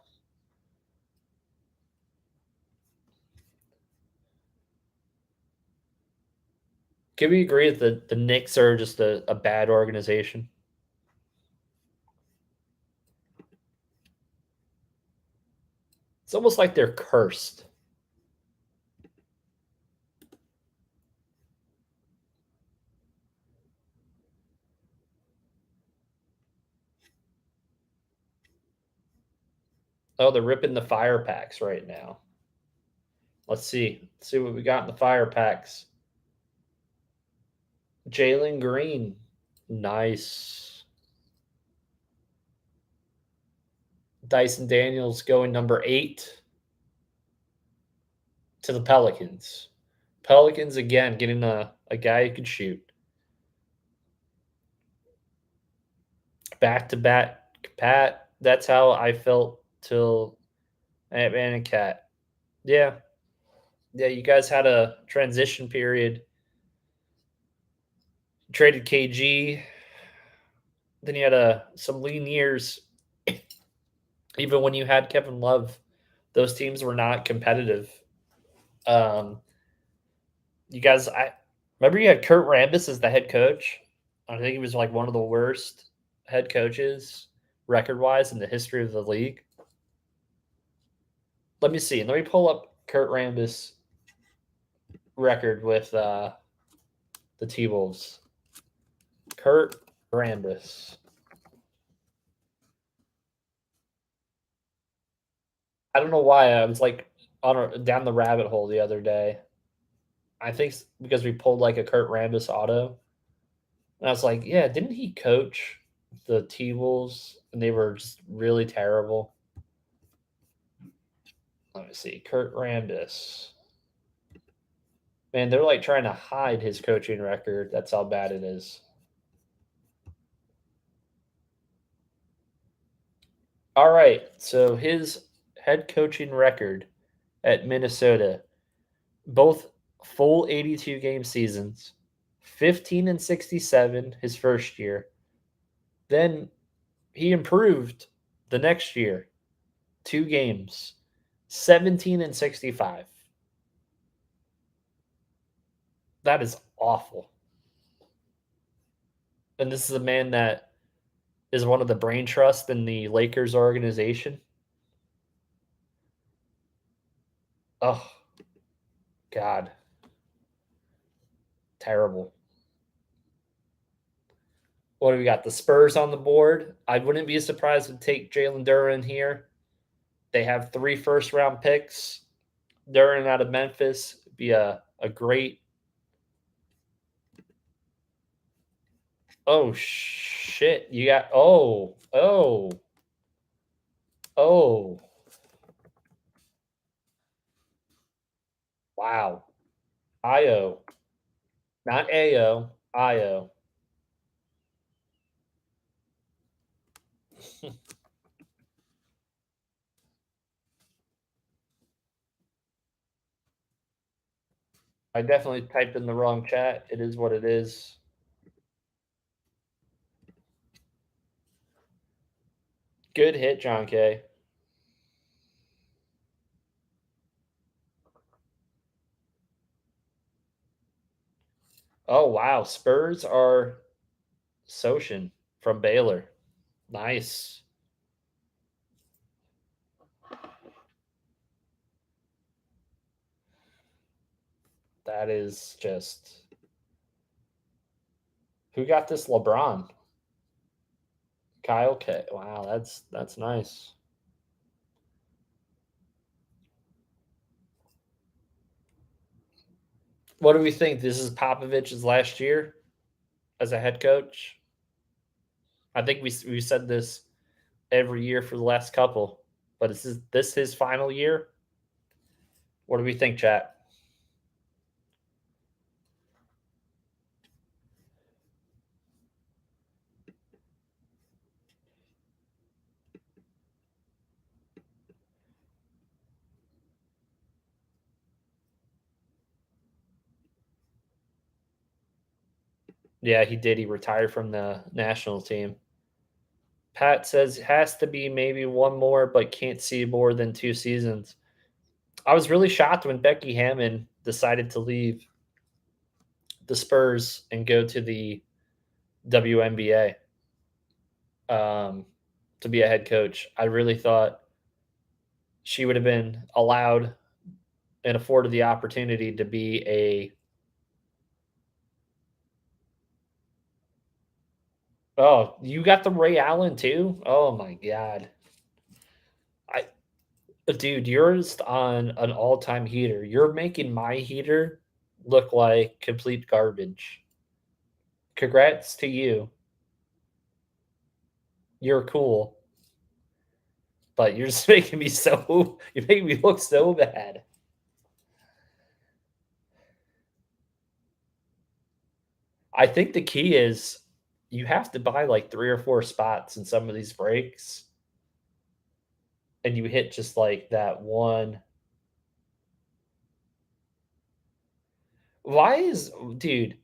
Can we agree that the Knicks are just a bad organization? It's almost like they're cursed. Oh, they're ripping the fire packs right now. Let's see. Let's see what we got in the fire packs. Jalen Green. Nice. Dyson Daniels going number 8 to the Pelicans. Pelicans again getting a guy who can shoot. Back to back Pat. That's how I felt till Ant-Man and Cat. Yeah. Yeah, you guys had a transition period. Traded KG. Then you had some lean years. Even when you had Kevin Love, those teams were not competitive. Um, you guys, I remember you had Kurt Rambis as the head coach. I think he was like one of the worst head coaches record wise in the history of the league. Let me see. Let me pull up Kurt Rambis record with the T Wolves. Kurt Rambis. I don't know why I was like down the rabbit hole the other day. I think because we pulled like a Kurt Rambis auto, and I was like, yeah, didn't he coach the T Wolves and they were just really terrible? Let me see, Kurt Rambis. Man, they're like trying to hide his coaching record. That's how bad it is. All right, so his head coaching record at Minnesota, both full 82 game seasons, 15 and 67 his first year. Then he improved the next year, 2 games, 17 and 65. That is awful. And this is a man that is one of the brain trust in the Lakers organization. Oh, God. Terrible. What do we got? The Spurs on the board. I wouldn't be surprised to take Jalen Duren here. They have 3 first round picks. Duren out of Memphis would be a great. Oh, shit. You got. Oh. Wow. Io. Not AO. Io. I definitely typed in the wrong chat. It is what it is. Good hit, John K. Oh, wow. Spurs are Sochan from Baylor. Nice. That is just. Who got this LeBron? Kyle K. Wow, that's nice. What do we think? This is Popovich's last year as a head coach. I think we said this every year for the last couple. But is this his final year? What do we think, chat? Yeah, he did. He retired from the national team. Pat says has to be maybe one more, but can't see more than 2 seasons. I was really shocked when Becky Hammon decided to leave the Spurs and go to the WNBA to be a head coach. I really thought she would have been allowed and afforded the opportunity to be a. Oh, you got the Ray Allen too? Oh my god. I Dude, yours on an all-time heater. You're making my heater look like complete garbage. Congrats to you. You're cool, but you're just making me so you're making me look so bad. I think the key is you have to buy like 3 or 4 spots in some of these breaks, and you hit just like that one. Why is dude,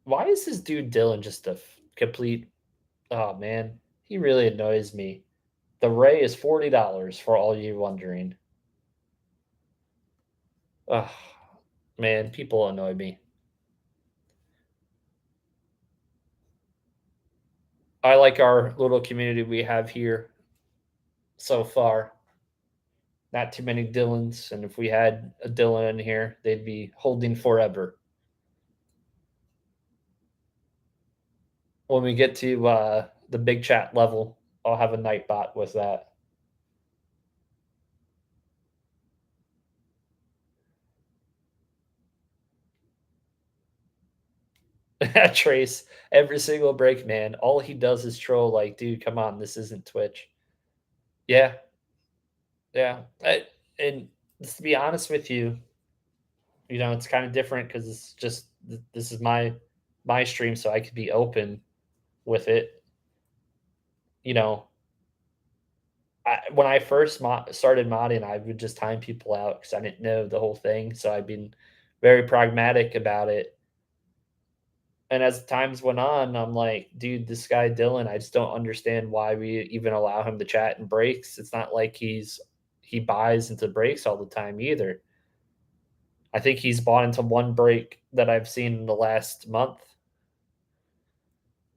why is this dude Dylan just a complete oh man, he really annoys me. The Ray is $40 for all you wondering. Ugh, man, people annoy me. I like our little community we have here so far. Not too many Dylans, and if we had a Dylan in here, they'd be holding forever. When we get to the big chat level, I'll have a Nightbot with that. Trace, every single break, man, all he does is troll. Like, dude, come on, this isn't Twitch. Yeah, yeah. And to be honest with you, it's kind of different because it's just this is my stream, so I could be open with it. You know, when I first started modding, I would just time people out because I didn't know the whole thing. So I've been very pragmatic about it. And as times went on, I'm like, dude, this guy Dylan, I just don't understand why we even allow him to chat in breaks. It's not like he buys into breaks all the time either. I think he's bought into one break that I've seen in the last month.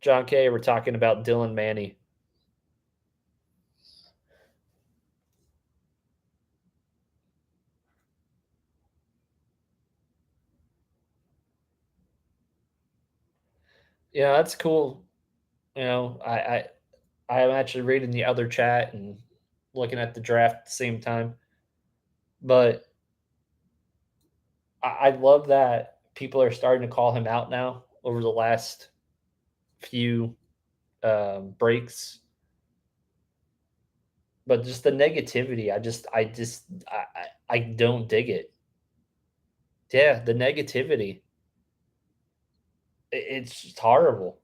John K, we're talking about Dylan Manny. Yeah, that's cool. I'm actually reading the other chat and looking at the draft at the same time. But I love that people are starting to call him out now over the last few breaks. But just the negativity, I don't dig it. Yeah, the negativity, it's just horrible.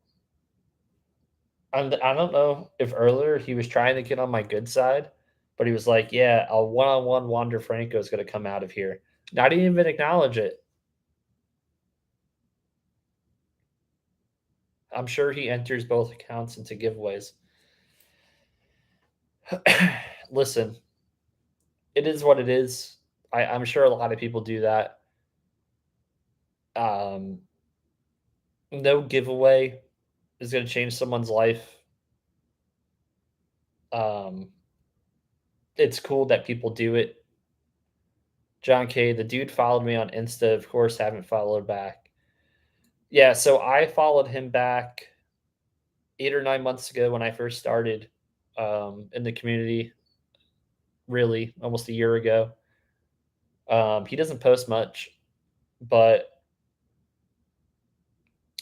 I don't know if earlier he was trying to get on my good side, but he was like, "Yeah, a one-on-one Wander Franco is going to come out of here." I didn't even acknowledge it. I'm sure he enters both accounts into giveaways. Listen, it is what it is. I'm sure a lot of people do that. Um, no giveaway is going to change someone's life. Um, it's cool that people do it. John K, the dude followed me on Insta. Of course, haven't followed back. Yeah, so I followed him back 8 or 9 months ago when I first started in the community. Really, almost a year ago. He doesn't post much, but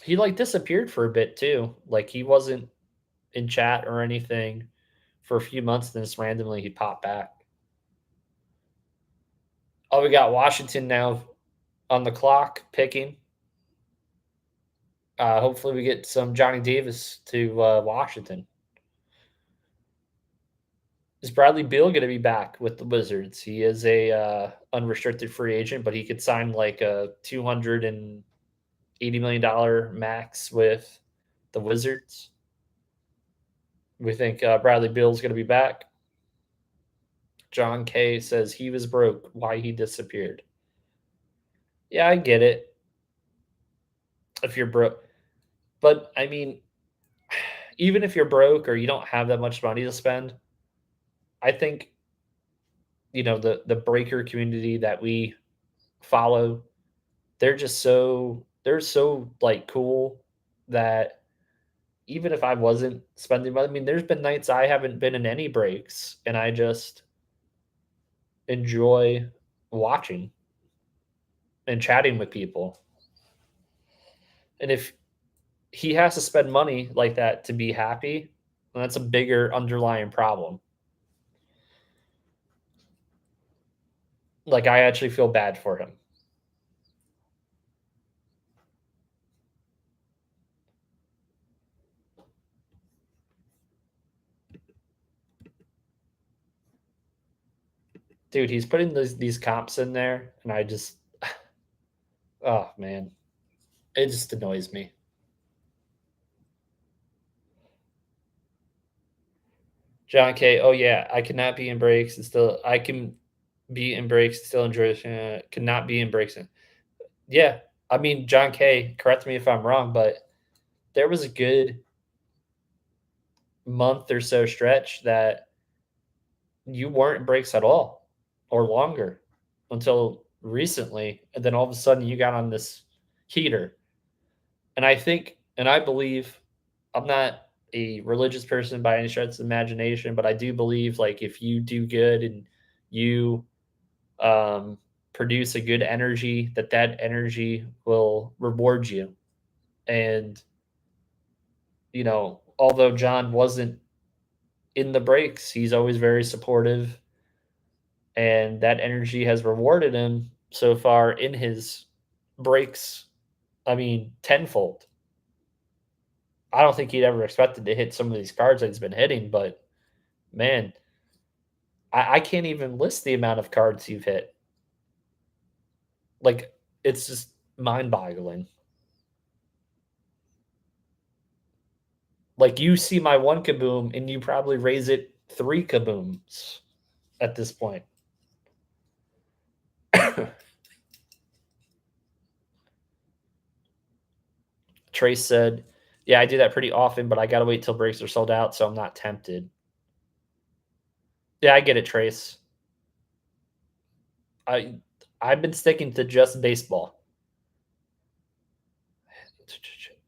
he like disappeared for a bit too. Like he wasn't in chat or anything for a few months, then just randomly he popped back. Oh, we got Washington now on the clock picking. Hopefully, we get some Johnny Davis to Washington. Is Bradley Beal going to be back with the Wizards? He is a unrestricted free agent, but he could sign like a $280 million max with the Wizards. We think Bradley Beal is going to be back. John K says he was broke. Why he disappeared? Yeah, I get it. If you're broke, but I mean, even if you're broke or you don't have that much money to spend, I think the breaker community that we follow, they're so like cool that even if I wasn't spending money, I mean, there's been nights I haven't been in any breaks, and I just enjoy watching and chatting with people. And if he has to spend money like that to be happy, then that's a bigger underlying problem. Like, I actually feel bad for him. Dude, he's putting these comps in there, and I just, oh man, it just annoys me. John K. Oh yeah, I cannot be in breaks and still I can be in breaks and still enjoy. Cannot be in breaks. Yeah, I mean John K. Correct me if I'm wrong, but there was a good month or so stretch that you weren't in breaks at all or longer until recently, and then all of a sudden you got on this heater. And I think, and I believe, I'm not a religious person by any stretch of the imagination, but I do believe like if you do good and you um, produce a good energy, that energy will reward you. And although John wasn't in the breaks, he's always very supportive, and that energy has rewarded him so far in his breaks. I mean, tenfold. I don't think he'd ever expected to hit some of these cards that he's been hitting, but man, I can't even list the amount of cards you've hit. Like, it's just mind boggling. Like, you see my one kaboom and you probably raise it 3 kabooms at this point. Trace said, yeah, I do that pretty often, but I got to wait till breaks are sold out, so I'm not tempted. Yeah, I get it, Trace. I I've been sticking to just baseball.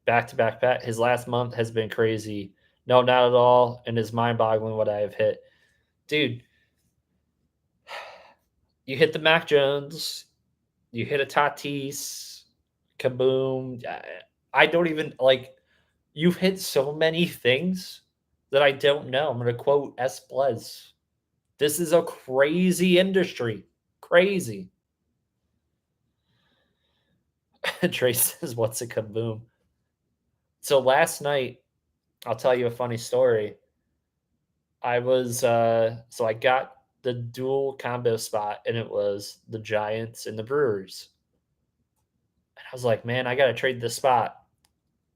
Back to back pat. His last month has been crazy. No, not at all, and it's mind boggling what I have hit, dude. You hit the Mac Jones, you hit a Tatis, kaboom. I don't even like. You've hit so many things that I don't know. I'm going to quote S. Blez. This is a crazy industry. Crazy. Trace says, what's a kaboom? So last night, I'll tell you a funny story. So I got the dual combo spot, and it was the Giants and the Brewers. And I was like, man, I got to trade this spot.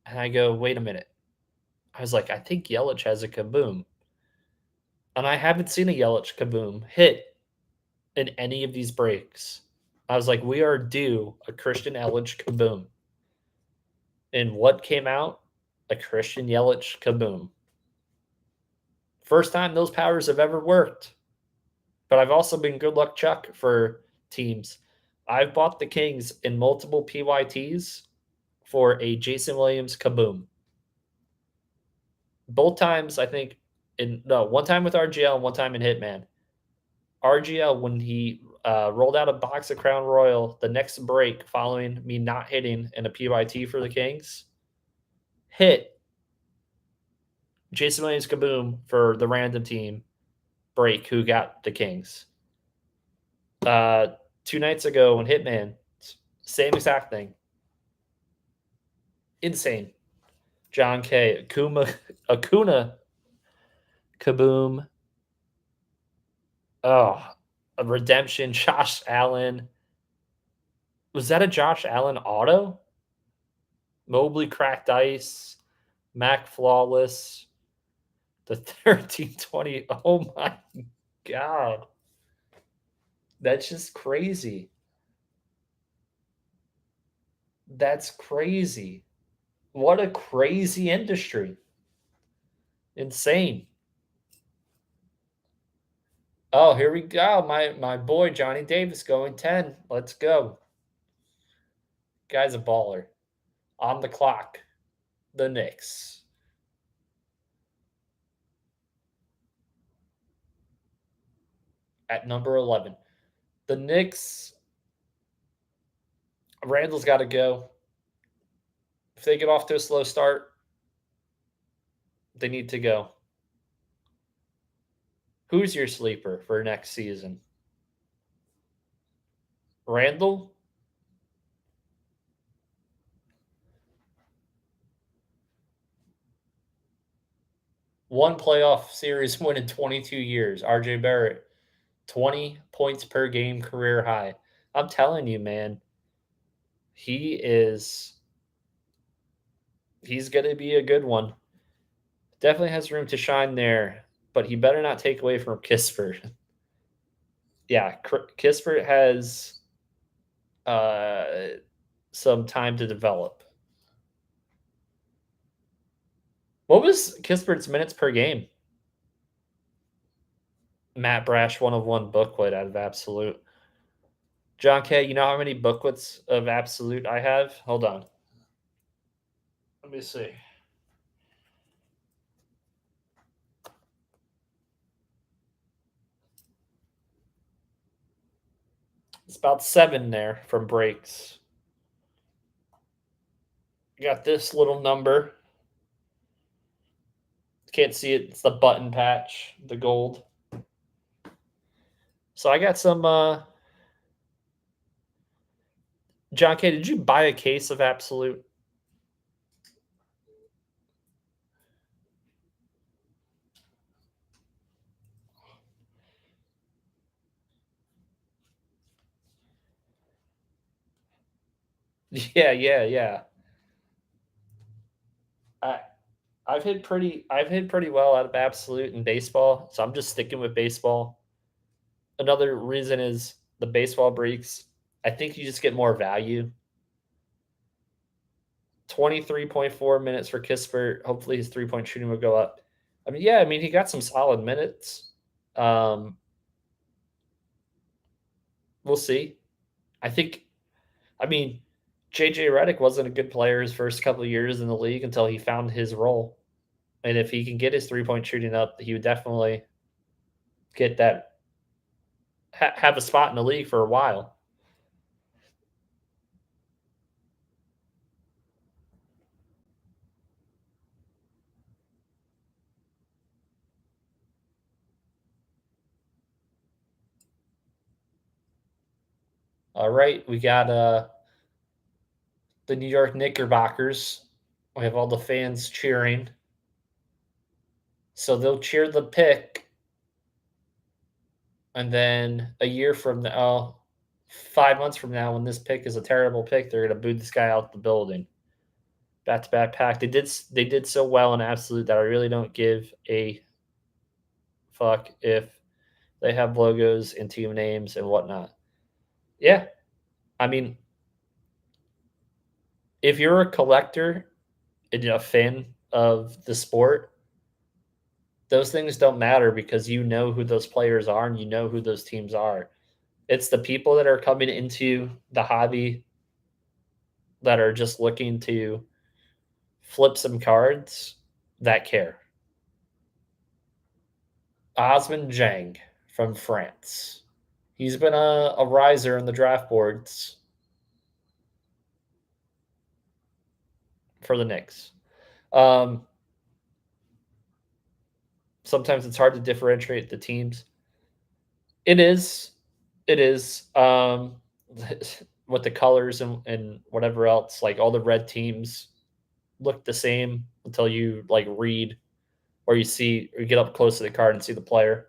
And I go, wait a minute. I was like, I think Yelich has a kaboom. And I haven't seen a Yelich kaboom hit in any of these breaks. I was like, we are due a Christian Yelich kaboom. And what came out? A Christian Yelich kaboom. First time those powers have ever worked. But I've also been good luck Chuck for teams. I've bought the Kings in multiple PYTs for a Jason Williams kaboom. Both times, I think, one time with RGL and one time in Hitman. RGL, when he rolled out a box of Crown Royal the next break following me not hitting in a PYT for the Kings, hit Jason Williams kaboom for the random team break who got the Kings. 2 nights ago when Hitman, same exact thing. Insane. John K. Acuna kaboom. Oh, a redemption. Josh Allen. Was that a Josh Allen auto? Mobley cracked ice. Mac flawless. The 1320. Oh my God. That's just crazy. That's crazy. What a crazy industry. Insane. Oh, here we go. My boy Johnny Davis going 10. Let's go. Guy's a baller. On the clock. The Knicks. At number 11. The Knicks. Randall's got to go. If they get off to a slow start, they need to go. Who's your sleeper for next season? Randall? One playoff series win in 22 years. RJ Barrett, 20 points per game career high. I'm telling you, man, he's going to be a good one. Definitely has room to shine there, but he better not take away from Kispert. Yeah, Kispert has some time to develop. What was Kispert's minutes per game? Matt Brash 101 booklet out of Absolute. John K, you know how many booklets of Absolute I have? Hold on. Let me see. It's about 7 there from breaks. Got this little number. Can't see it. It's the button patch, the gold. So I got some. John K, did you buy a case of Absolute? Yeah. I I've hit pretty well out of Absolute in baseball, so I'm just sticking with baseball. Another reason is the baseball breaks. I think you just get more value. 23.4 minutes for Kispert. Hopefully his 3-point shooting will go up. I mean, yeah, he got some solid minutes. We'll see. I think, I mean, JJ Redick wasn't a good player his first couple of years in the league until he found his role. And if he can get his 3-point shooting up, he would definitely get that, have a spot in the league for a while. All right, we got the New York Knickerbockers. We have all the fans cheering. So they'll cheer the pick, and then a year from now, 5 months from now, when this pick is a terrible pick, they're going to boot this guy out the building. Back to back pack. They did so well in Absolute that I really don't give a fuck if they have logos and team names and whatnot. Yeah, I mean, if you're a collector and a fan of the sport, those things don't matter because you know who those players are and you know who those teams are. It's the people that are coming into the hobby that are just looking to flip some cards that care. Osman Jang from France. He's been a riser in the draft boards for the Knicks. Um, Sometimes it's hard to differentiate the teams. It is. It is. With the colors and whatever else, like all the red teams look the same until you like read or you see or you get up close to the card and see the player.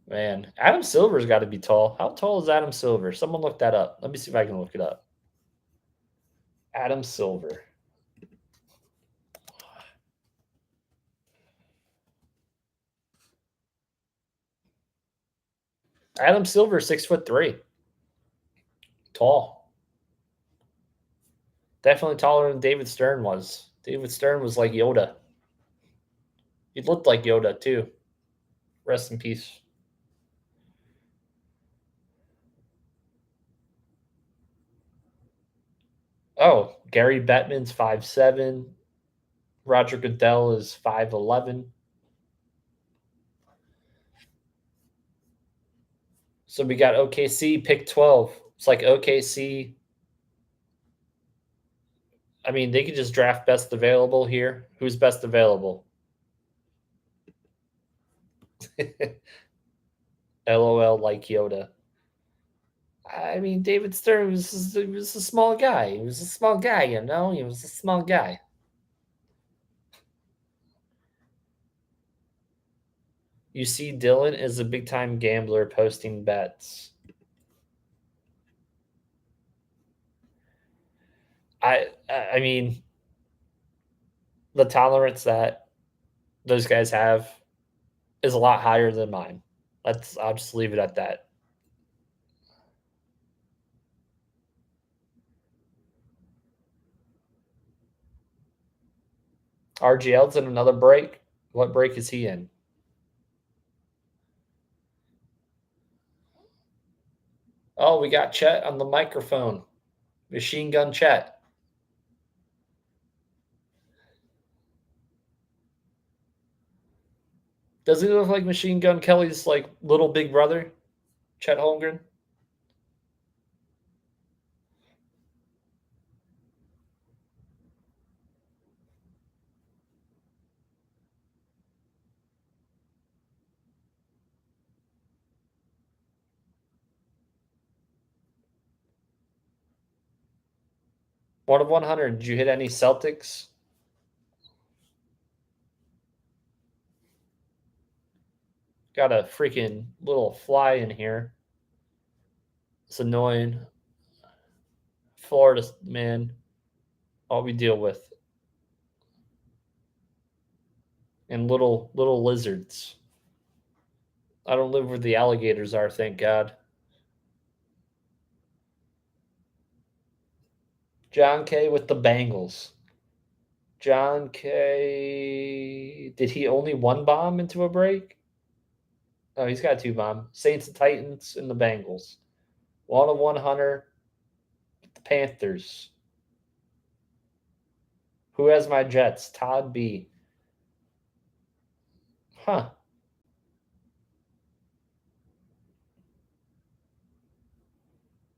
Man, Adam Silver's got to be tall. How tall is Adam Silver? Someone look that up. Let me see if I can look it up. Adam Silver. Adam Silver, 6'3", tall. Definitely taller than David Stern was. David Stern was like Yoda. He looked like Yoda too. Rest in peace. Oh, Gary Bettman's 5'7". Roger Goodell is 5'11". So we got OKC pick 12. It's like OKC. I mean, they could just draft best available here. Who's best available? LOL, like Yoda. I mean, David Stern was a small guy. He was a small guy, you know? He was a small guy. You see, Dylan is a big time gambler posting bets. I mean, the tolerance that those guys have is a lot higher than mine. I'll just leave it at that. RGL's in another break. What break is he in? Oh, we got Chet on the microphone. Machine Gun Chet. Does he look like Machine Gun Kelly's like little big brother, Chet Holmgren? One of 100. Did you hit any Celtics? Got a freaking little fly in here. It's annoying. Florida, man. All we deal with. And little lizards. I don't live where the alligators are, thank God. John K with the Bengals. John K. Did he only one bomb into a break? Oh, he's got two bomb. Saints and Titans and the Bengals. One of 100. The Panthers. Who has my Jets? Todd B. Huh.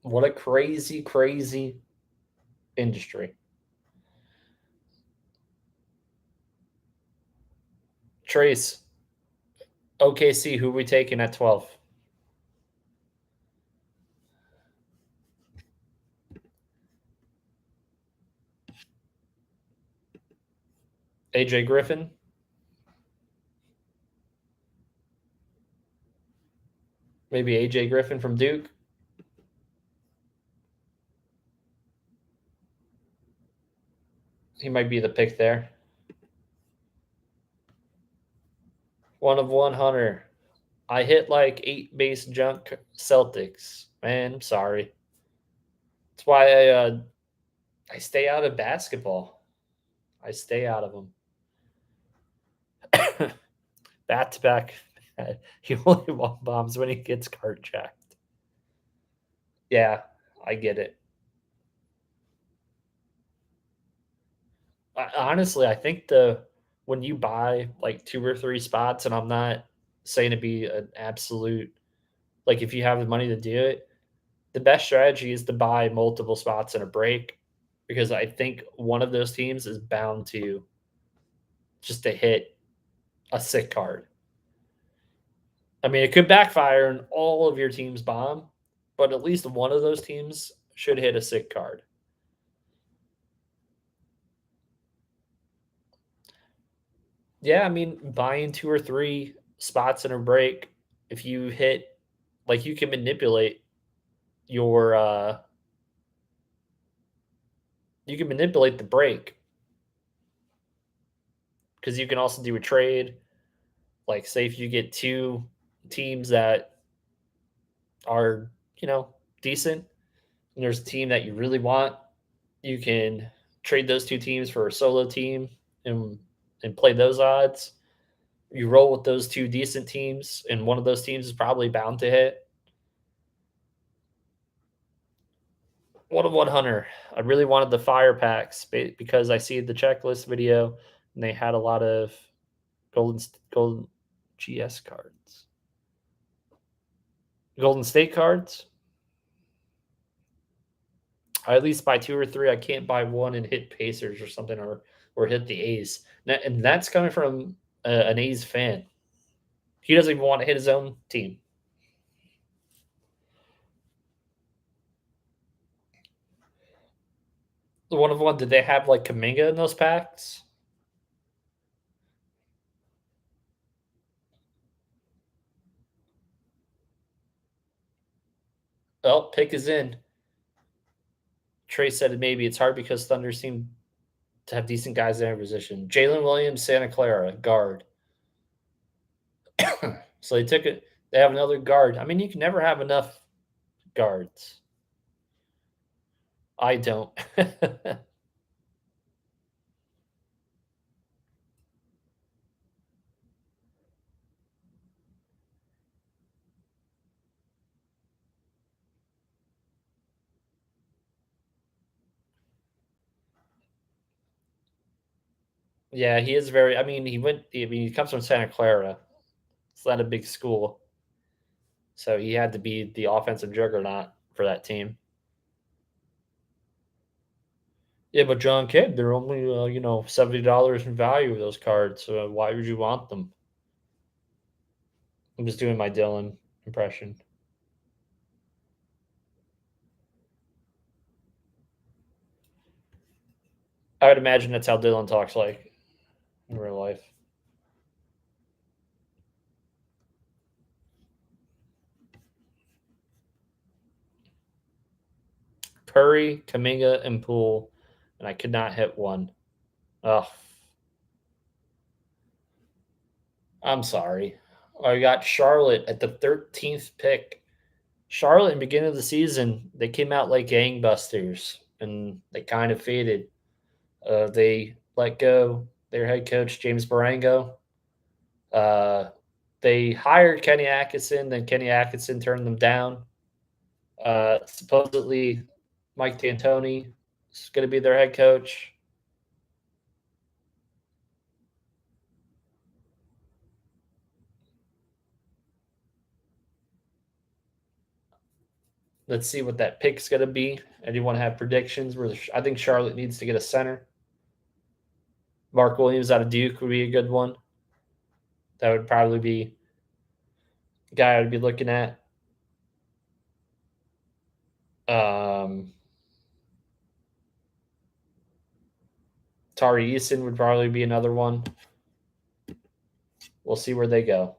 What a crazy, crazy industry. Trace, OKC, who are we taking at 12? AJ Griffin? Maybe AJ Griffin from Duke? He might be the pick there. One of 100. I hit like 8 base junk Celtics. Man, I'm sorry. That's why I stay out of basketball. I stay out of them. Back to back. He only one bombs when he gets card checked. Yeah, I get it. Honestly, I think the when you buy like 2 or 3 spots, and I'm not saying to be an absolute like if you have the money to do it, the best strategy is to buy multiple spots in a break because I think one of those teams is bound to just to hit a sick card. I mean, it could backfire and all of your teams bomb, but at least one of those teams should hit a sick card. Yeah, I mean, buying 2 or 3 spots in a break, if you hit like, you can manipulate your, you can manipulate the break because you can also do a trade. Like, say if you get 2 teams that are, decent, and there's a team that you really want, you can trade those 2 teams for a solo team and play those odds. You roll with those 2 decent teams, and one of those teams is probably bound to hit. One of 100. I really wanted the fire packs because I see the checklist video and they had a lot of golden GS cards, Golden State cards. I at least buy 2 or 3. I can't buy one and hit Pacers or something, or hit the A's. And that's coming from an A's fan. He doesn't even want to hit his own team. The one of one. Did they have like Kaminga in those packs? Oh, pick is in. Trey said maybe it's hard because Thunder seem to have decent guys in every position. Jalen Williams, Santa Clara, guard. So they took it. They have another guard. I mean, you can never have enough guards. I don't. Yeah, he is very. I mean, he comes from Santa Clara. It's not a big school, so he had to be the offensive juggernaut for that team. Yeah, but John Kidd, they're only $70 in value of those cards. So why would you want them? I'm just doing my Dylan impression. I would imagine that's how Dylan talks like in real life. Curry, Kaminga, and Poole, and I could not hit one. Oh, I'm sorry. I got Charlotte at the 13th pick. Charlotte, in the beginning of the season, they came out like gangbusters, and they kind of faded. They let go their head coach James Barango. Uh, they hired Kenny Atkinson, then Kenny Atkinson turned them down. Supposedly, Mike D'Antoni is going to be their head coach. Let's see what that pick's going to be. Anyone have predictions? I think Charlotte needs to get a center. Mark Williams out of Duke would be a good one. That would probably be the guy I'd be looking at. Um, Tari Eason would probably be another one. We'll see where they go.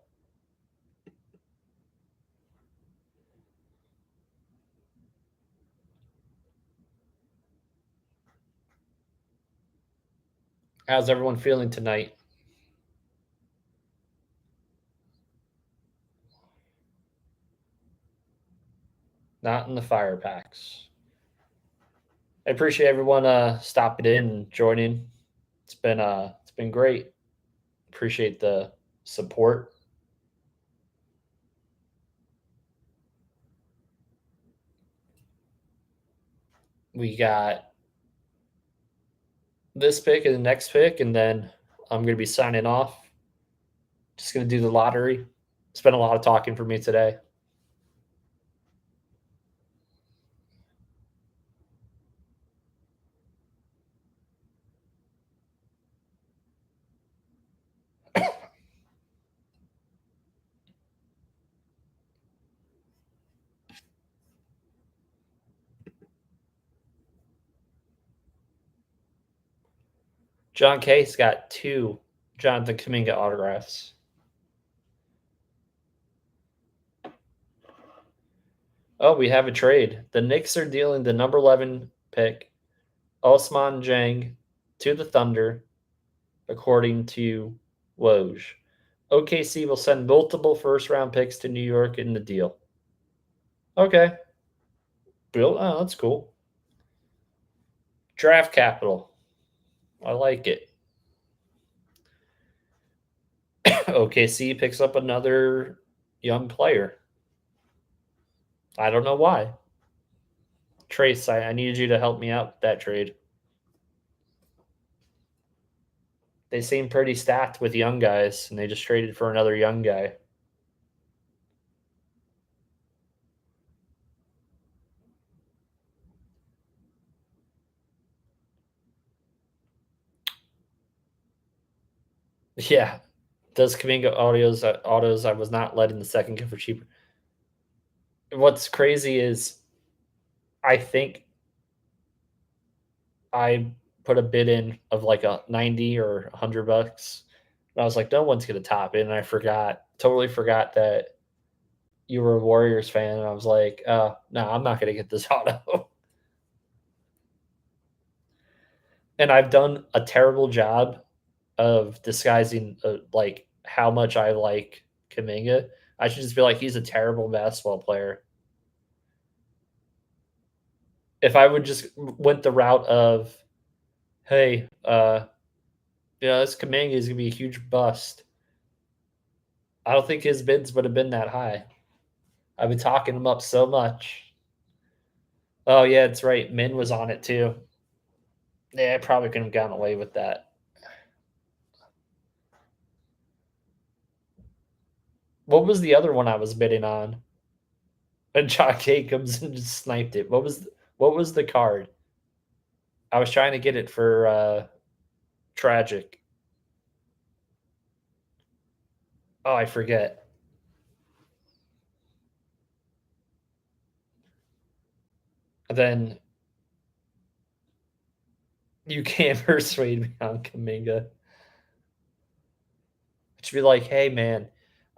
How's everyone feeling tonight? Not in the fire packs. I appreciate everyone stopping in and joining. It's been great. Appreciate the support. We got this pick and the next pick, and then I'm going to be signing off. Just going to do the lottery. It's been a lot of talking for me today. John Case got 2 Jonathan Kuminga autographs. Oh, we have a trade. The Knicks are dealing the number 11 pick, Osman Jang, to the Thunder, according to Woj. OKC will send multiple first-round picks to New York in the deal. Okay. Bill, oh, that's cool. Draft capital. I like it. OKC picks up another young player. I don't know why. Trace, I needed you to help me out with that trade. They seem pretty stacked with young guys, and they just traded for another young guy. Yeah. Does Kaminga autos I was not letting the second go for cheaper. What's crazy is I think I put a bid in of like a 90 or $100. And I was like, no one's gonna top it. And I totally forgot that you were a Warriors fan. And I was like, no, I'm not gonna get this auto. And I've done a terrible job of disguising like how much I like Kaminga. I should just be like, he's a terrible basketball player. If I would just went the route of, hey, this Kaminga is gonna be a huge bust. I don't think his bids would have been that high. I've been talking him up so much. Oh yeah, it's right. Min was on it too. Yeah, I probably couldn't have gotten away with that. What was the other one I was bidding on? And John K comes and just sniped it. What was the card? I was trying to get it for tragic. Oh, I forget. And then you can't persuade me on Kaminga. Should be like, hey man,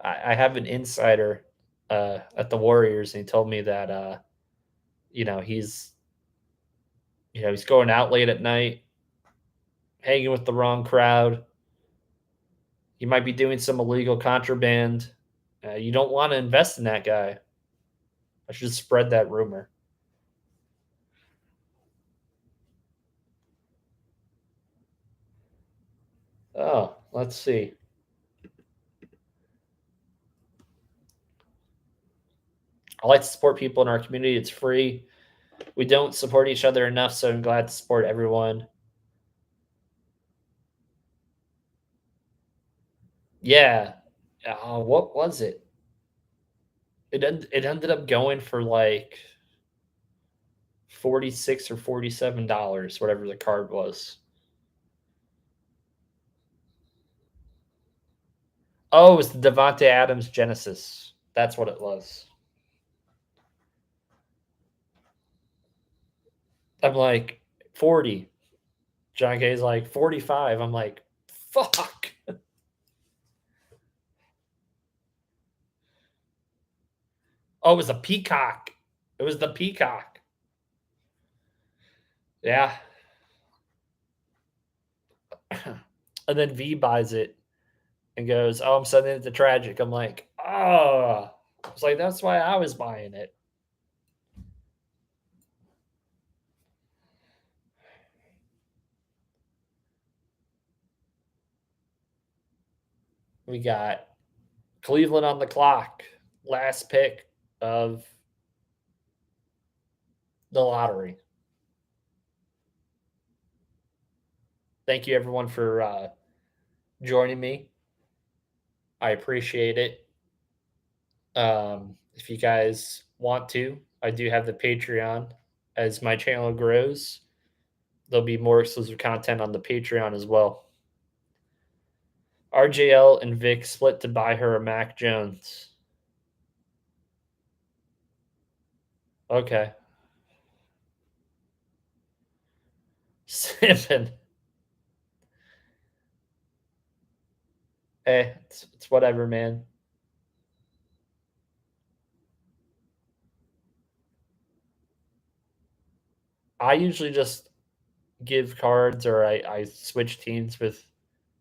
I have an insider at the Warriors, and he told me that you know he's he's going out late at night, hanging with the wrong crowd. He might be doing some illegal contraband. You don't want to invest in that guy. I should spread that rumor. Oh, let's see. I like to support people in our community. It's free. We don't support each other enough, so I'm glad to support everyone. Yeah. What was it? It ended up going for like 46 or $47, whatever the card was. Oh, it was the Devonte Adams Genesis. That's what it was. I'm like 40. John Kay's like 45. I'm like, fuck. Oh, it was a peacock. It was the peacock. Yeah. And then V buys it and goes, "Oh, I'm sending it to Tragic." I'm like, "Oh." I was like, "That's why I was buying it." We got Cleveland on the clock. Last pick of the lottery. Thank you, everyone, for joining me. I appreciate it. If you guys want to, I do have the Patreon. As my channel grows, there'll be more exclusive content on the Patreon as well. RJL and Vic split to buy her a Mac Jones. Okay. Simmon. It's whatever, man. I usually just give cards or I switch teams with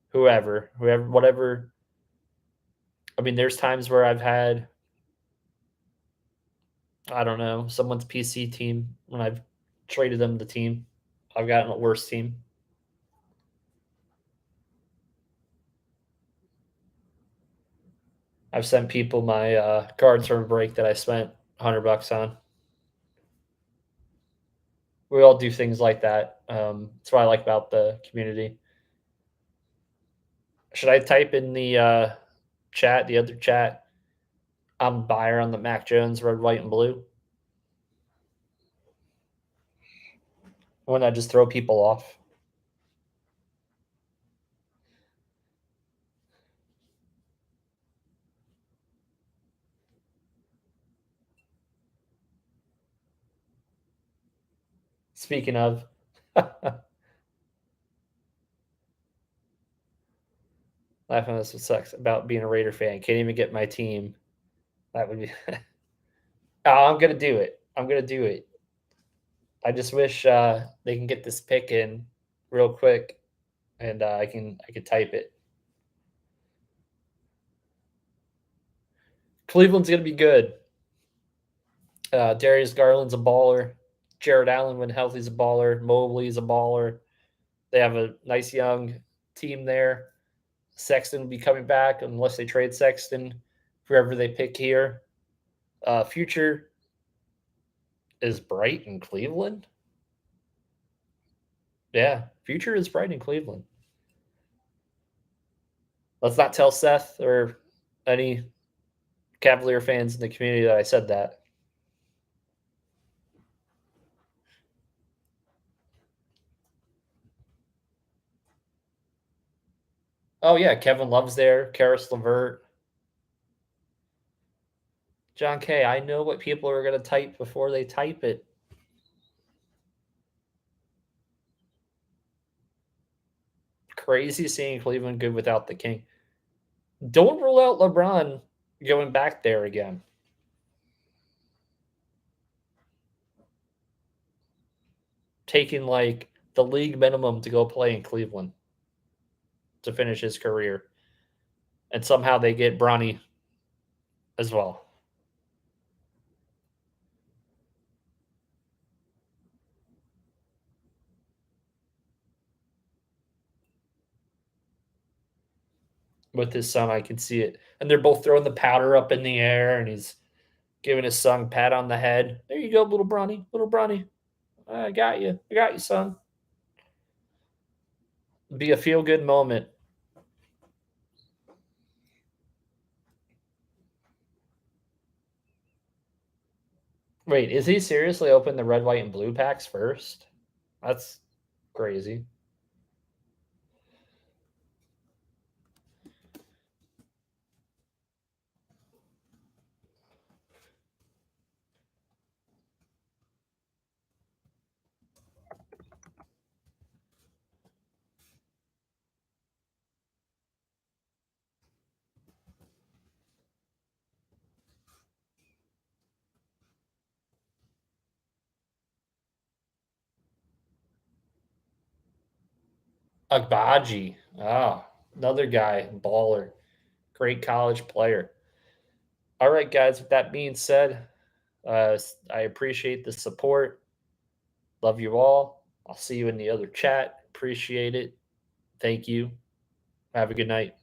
whoever, whatever. I mean, there's times where I've had, I don't know, someone's PC team when I've traded them the team. I've gotten a worse team. I've sent people my cards from a break that I spent $100 on. We all do things like that. That's what I like about the community. Should I type in the chat, the other chat? I'm a buyer on the Mac Jones red, white, and blue. Wouldn't that just throw people off? Speaking of, laughing at this what sucks about being a Raider fan. Can't even get my team. That would be. Oh, I'm gonna do it. I'm gonna do it. I just wish they can get this pick in real quick, and I can type it. Cleveland's gonna be good. Darius Garland's a baller. Jared Allen, when healthy, is a baller. Mobley's a baller. They have a nice young team there. Sexton will be coming back unless they trade Sexton, whoever they pick here. Future is bright in Cleveland. Yeah, future is bright in Cleveland. Let's not tell Seth or any Cavalier fans in the community that I said that. Oh yeah, Kevin Love's there, Karis LeVert, John K. I know what people are going to type before they type it. Crazy seeing Cleveland good without the King. Don't rule out LeBron going back there again. Taking like the league minimum to go play in Cleveland to finish his career. And somehow they get Bronny as well. With his son, I can see it. And they're both throwing the powder up in the air, and he's giving his son a pat on the head. There you go, little Bronny, little Bronny. I got you. I got you, son. Be a feel good moment. Wait, is he seriously open the red, white, and blue packs first? That's crazy. Agbaji. Ah, another guy, baller, great college player. All right, guys. With that being said, I appreciate the support. Love you all. I'll see you in the other chat. Appreciate it. Thank you. Have a good night.